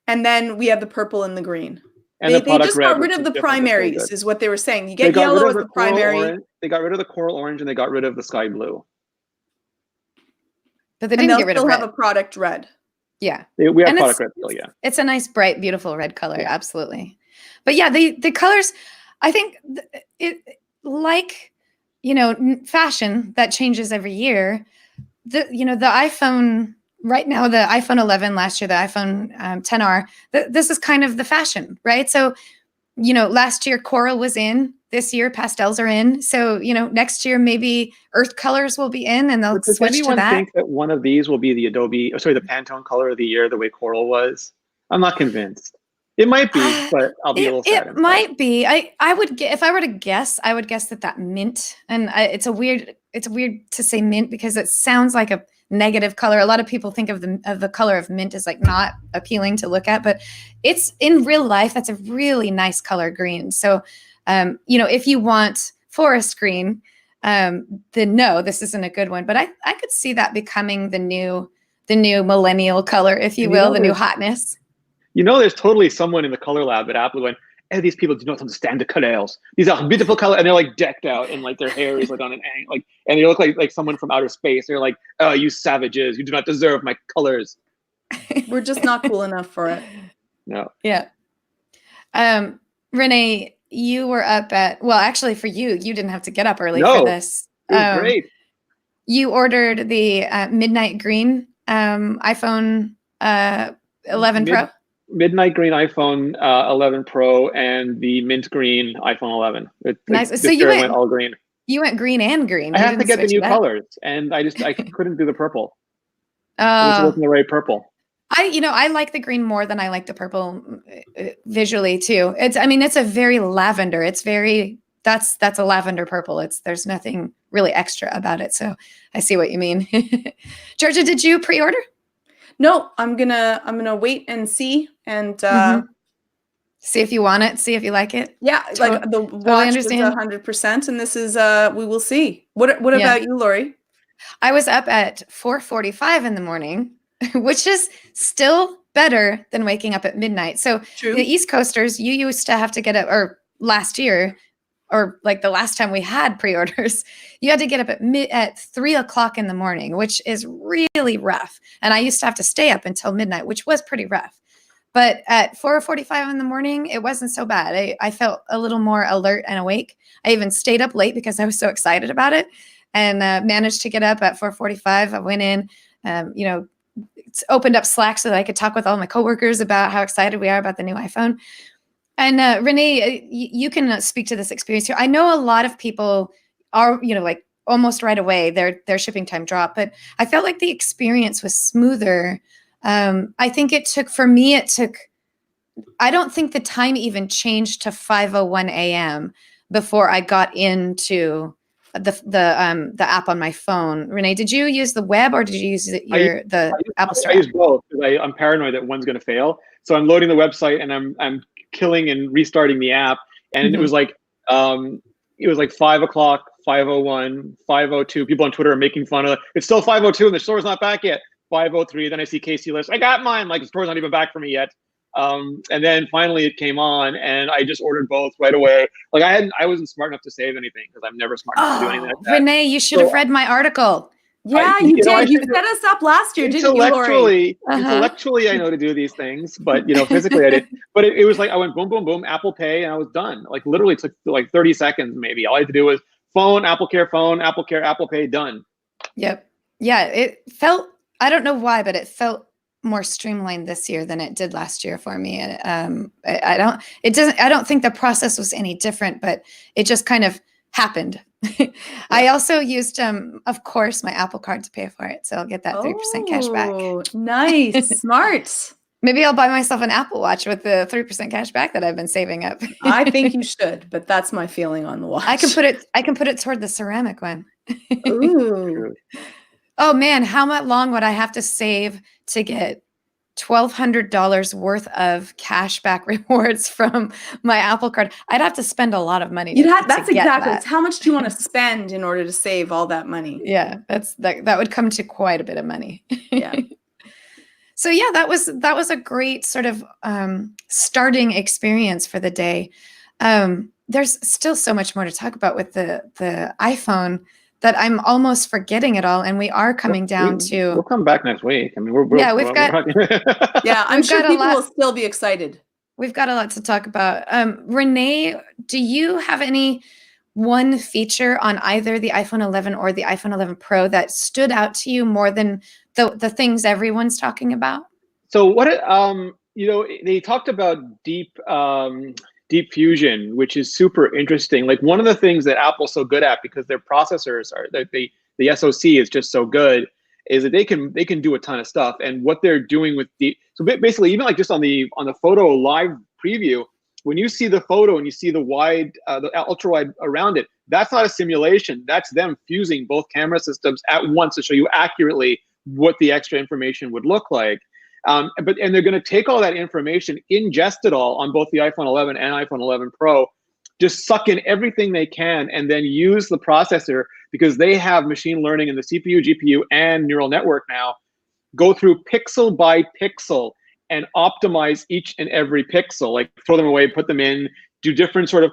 And then we have the purple and the green. And they product just red, got rid which of is the different, but still primaries, good. is what they were saying. You They get got rid yellow of as the the primary. orange. They got rid of the coral orange, and they got rid of the sky blue. But they And didn't they'll get rid of still red. have a product red. Yeah. We have And product red still, yeah. It's a nice, bright, beautiful red color. Yeah. Absolutely. But yeah, the colors, I think it like, fashion that changes every year. The iPhone right now, the iPhone 11 last year, the iPhone 10R, this is kind of the fashion, right? So, last year coral was in, this year pastels are in. So, next year maybe earth colors will be in and they'll Does switch to anyone that. think that one of these will be the the Pantone color of the year, the way coral was? I'm not convinced. It might be, but I'll be a little sad. It might be. I would if I were to guess, I would guess that mint, and it's weird to say mint because it sounds like a negative color. A lot of people think of the color of mint as like not appealing to look at, but it's in real life, that's a really nice color green. So, if you want forest green, then no, this isn't a good one. But I could see that becoming the new millennial color, if you will, the new hotness. There's totally someone in the color lab at Apple going, "Hey, these people do not understand the colors. These are beautiful colors," and they're like decked out, and like their hair is like on an angle, and they look like someone from outer space. They're like, "Oh, you savages! You do not deserve my colors." We're just not cool enough for it. No. Yeah. Renee, you were up actually for you didn't have to get up early for this. It was great. You ordered the midnight green iPhone 11 Pro. Midnight green iPhone 11 Pro and the mint green iPhone 11. Nice. So you went all green. You went green and green. I have to get the new colors, and I couldn't do the purple. It wasn't the right purple. I like the green more than I like the purple visually too. It's a very lavender. That's a lavender purple. There's nothing really extra about it. So I see what you mean. Georgia, did you pre-order? No, I'm gonna wait and see and see if you want it, see if you like it. Yeah, like the watch is 100%, and this is we will see. What about you, Lori? I was up at 4:45 in the morning, which is still better than waking up at midnight. So True. The East Coasters, you used to have to get up, or last year, or like the last time we had pre-orders, you had to get up at 3 o'clock in the morning, which is really rough. And I used to have to stay up until midnight, which was pretty rough. But at 4:45 in the morning, it wasn't so bad. I felt a little more alert and awake. I even stayed up late because I was so excited about it, and managed to get up at 4:45. I went in, opened up Slack so that I could talk with all my coworkers about how excited we are about the new iPhone. And Renee, you can speak to this experience here. I know a lot of people are, like almost right away, their shipping time dropped, but I felt like the experience was smoother. I think I don't think the time even changed to 5:01 a.m. before I got into the app on my phone. Renee, did you use the web or did you use the Apple Store? I use both because I'm paranoid that one's going to fail. So I'm loading the website and I'm killing and restarting the app, and it was like 5 o'clock, 5:01, 5:02. People on Twitter are making fun of it. It's still 5:02 and the store's not back yet. 5:03. Then I see Casey list. I got mine. Like the store's not even back for me yet. And then finally it came on, and I just ordered both right away. Like I wasn't smart enough to save anything because I'm never smart enough to do anything like that. Renee, you should have read my article. Yeah, you did. You set us up last year, didn't you, Lori? Intellectually, I know to do these things, but physically I didn't. But it was like I went boom, boom, boom, Apple Pay, and I was done. Like literally, it took like 30 seconds maybe. All I had to do was phone, Apple Care, Apple Pay, done. Yep. Yeah, it felt I don't know why, but it felt more streamlined this year than it did last year for me. And I don't think the process was any different, but it just kind of happened. I also used, of course, my Apple Card to pay for it. So I'll get that 3% cash back. Oh, nice. Smart. Maybe I'll buy myself an Apple Watch with the 3% cash back that I've been saving up. I think you should, but that's my feeling on the watch. I can put it toward the ceramic one. Ooh. Oh man, how much long would I have to save to get $1,200 worth of cashback rewards from my Apple Card? I'd have to spend a lot of money. That's exactly. It's how much do you want to spend in order to save all that money? Yeah, that would come to quite a bit of money. Yeah. So yeah, that was a great sort of starting experience for the day. There's still so much more to talk about with the iPhone that I'm almost forgetting it all, and we are coming down to. We'll come back next week. I mean, I'm sure people will still be excited. We've got a lot to talk about. Renee, do you have any one feature on either the iPhone 11 or the iPhone 11 Pro that stood out to you more than the things everyone's talking about? So they talked about deep fusion, which is super interesting. Like one of the things that Apple's so good at, because their processors are the SoC is just so good, is that they can do a ton of stuff. And what they're doing with so basically, even like just on the photo live preview, when you see the photo and you see the ultra wide around it, that's not a simulation. That's them fusing both camera systems at once to show you accurately what the extra information would look like. And they're going to take all that information, ingest it all on both the iPhone 11 and iPhone 11 Pro, just suck in everything they can, and then use the processor, because they have machine learning in the CPU, GPU, and neural network now, go through pixel by pixel and optimize each and every pixel, like throw them away, put them in, do different sort of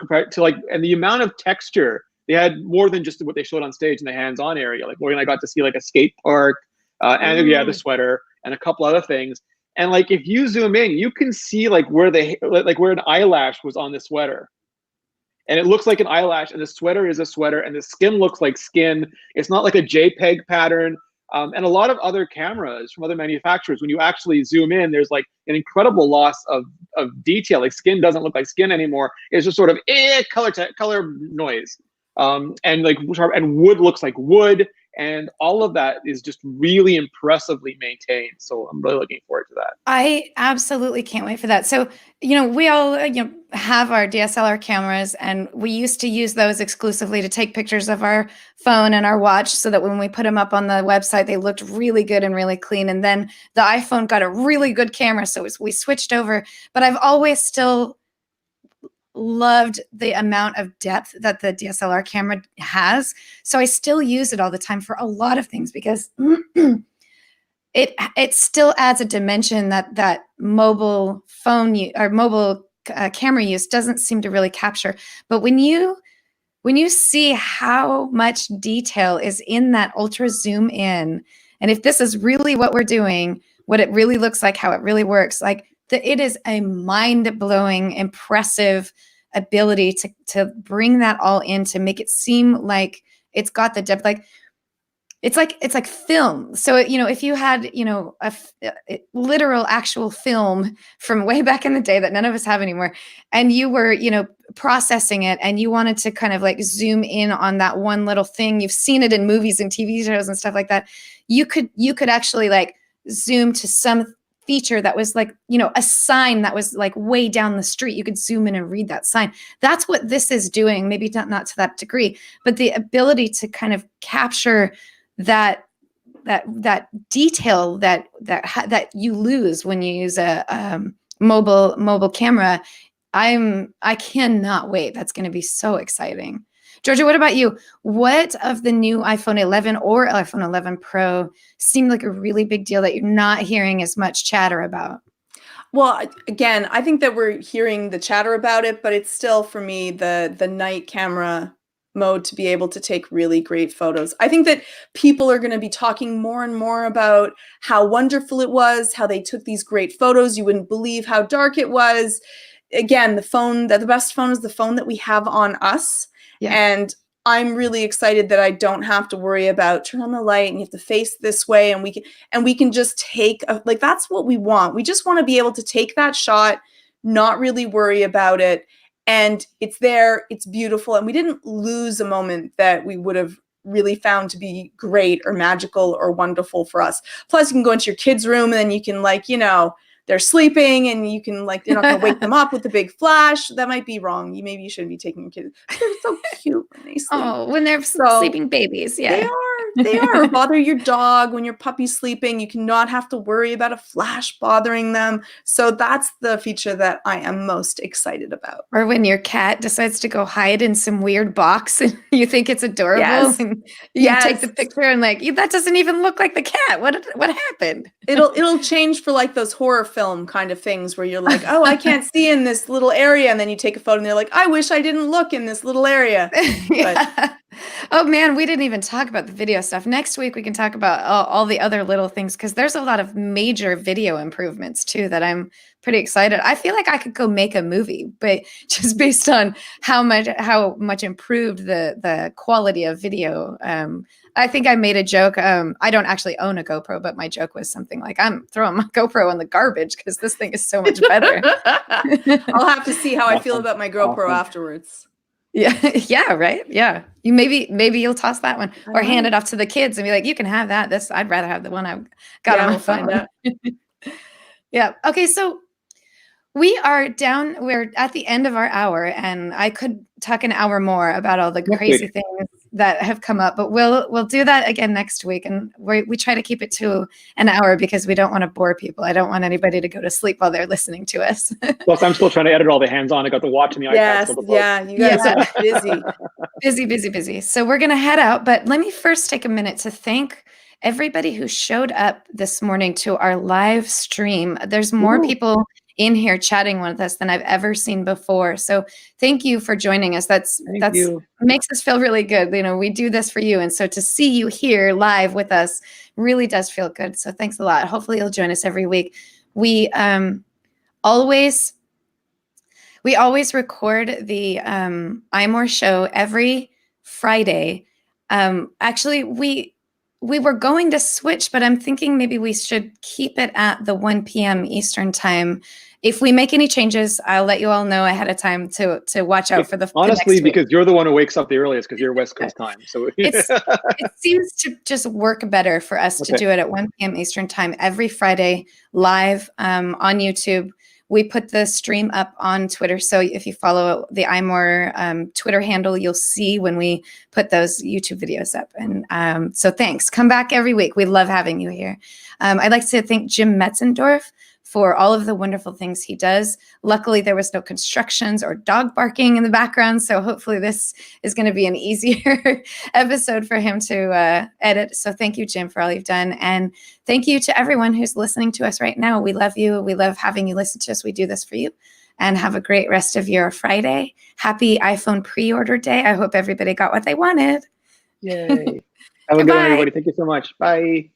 and the amount of texture, they had more than just what they showed on stage in the hands-on area. Like Morgan and I got to see like a skate park, and the sweater and a couple other things. And like if you zoom in, you can see like where an eyelash was on the sweater. And it looks like an eyelash, and the sweater is a sweater, and the skin looks like skin. It's not like a JPEG pattern. And a lot of other cameras from other manufacturers, when you actually zoom in, there's like an incredible loss of detail. Like skin doesn't look like skin anymore. It's just sort of color noise. And wood looks like wood. And all of that is just really impressively maintained. So I'm really looking forward to that. I absolutely can't wait for that. So, we all, have our DSLR cameras, and we used to use those exclusively to take pictures of our phone and our watch so that when we put them up on the website, they looked really good and really clean. And then the iPhone got a really good camera, so we switched over. But I've always still loved the amount of depth that the DSLR camera has. So I still use it all the time for a lot of things, because it still adds a dimension that mobile phone or mobile camera use doesn't seem to really capture. But when you see how much detail is in that ultra zoom in, and if this is really what we're doing, what it really looks like, how it really works, like it is a mind-blowing, impressive ability to bring that all in, to make it seem like it's got the depth. Like it's like film. So if you had a literal actual film from way back in the day that none of us have anymore, and you were processing it, and you wanted to kind of like zoom in on that one little thing, you've seen it in movies and TV shows and stuff like that, you could actually like zoom to some feature that was like, a sign that was like way down the street. You could zoom in and read that sign. That's what this is doing. Maybe not to that degree, but the ability to kind of capture that detail that you lose when you use a mobile camera. I cannot wait. That's going to be so exciting. Georgia, what about you? What of the new iPhone 11 or iPhone 11 Pro seemed like a really big deal that you're not hearing as much chatter about? Well, again, I think that we're hearing the chatter about it, but it's still, for me, the night camera mode to be able to take really great photos. I think that people are going to be talking more and more about how wonderful it was, how they took these great photos. You wouldn't believe how dark it was. Again, the best phone is the phone that we have on us. Yeah. And I'm really excited that I don't have to worry about turn on the light and you have to face this way, and we can just take like, that's what we want. We just want to be able to take that shot, not really worry about it, and it's there, it's beautiful, and we didn't lose a moment that we would have really found to be great or magical or wonderful for us. Plus, you can go into your kids' room and then you can, like, they're sleeping and you can, like, you're not going to wake them up with the big flash. That might be wrong. Maybe you shouldn't be taking your kids. They're so cute when they sleep. Oh, when they're sleeping babies. Yeah. They are. Bother your dog when your puppy's sleeping. You cannot have to worry about a flash bothering them. So that's the feature that I am most excited about. Or when your cat decides to go hide in some weird box and you think it's adorable, Yes. and you take the picture and, like, that doesn't even look like the cat. What happened? It'll change for, like, those horror film kind of things where you're like, oh, I can't see in this little area, and then you take a photo and they're like, I wish I didn't look in this little area. Yeah. Oh man, we didn't even talk about the video stuff. Next week we can talk about all the other little things, because there's a lot of major video improvements too that I'm pretty excited. I feel like I could go make a movie, but just based on how much improved the quality of video. I think I made a joke. I don't actually own a GoPro, but my joke was something like, I'm throwing my GoPro in the garbage because this thing is so much better. I'll have to see how I feel about my GoPro afterwards. Yeah. Yeah. Right. Yeah. You maybe you'll toss that one or hand it off to the kids and be like, you can have that. I'd rather have the one I've got on my phone. Yeah. Okay. So we're at the end of our hour, and I could talk an hour more about all the crazy things that have come up, but we'll do that again next week. And we try to keep it to an hour because we don't want to bore people. I don't want anybody to go to sleep while they're listening to us. Plus, I'm still trying to edit all the hands-on. I got the watch and the iPad. Yeah, you guys are busy. So we're going to head out, but let me first take a minute to thank everybody who showed up this morning to our live stream. There's more people in here chatting with us than I've ever seen before. So thank you for joining us. That's makes us feel really good. We do this for you. And so to see you here live with us really does feel good. So thanks a lot. Hopefully you'll join us every week. We always record the iMore show every Friday. Actually, we were going to switch, but I'm thinking maybe we should keep it at the 1 p.m. Eastern time. If we make any changes, I'll let you all know ahead of time to watch out for the honestly, next week. Because you're the one who wakes up the earliest because you're West Coast time. So it seems to just work better for us to do it at 1 p.m. Eastern time every Friday live on YouTube. We put the stream up on Twitter. So if you follow the iMore Twitter handle, you'll see when we put those YouTube videos up. And so thanks. Come back every week. We love having you here. I'd like to thank Jim Metzendorf for all of the wonderful things he does. Luckily, there was no constructions or dog barking in the background, so hopefully this is going to be an easier episode for him to edit. So thank you, Jim, for all you've done. And thank you to everyone who's listening to us right now. We love you. We love having you listen to us. We do this for you. And have a great rest of your Friday. Happy iPhone pre-order day. I hope everybody got what they wanted. Yay. Have a good night, everybody. Thank you so much. Bye.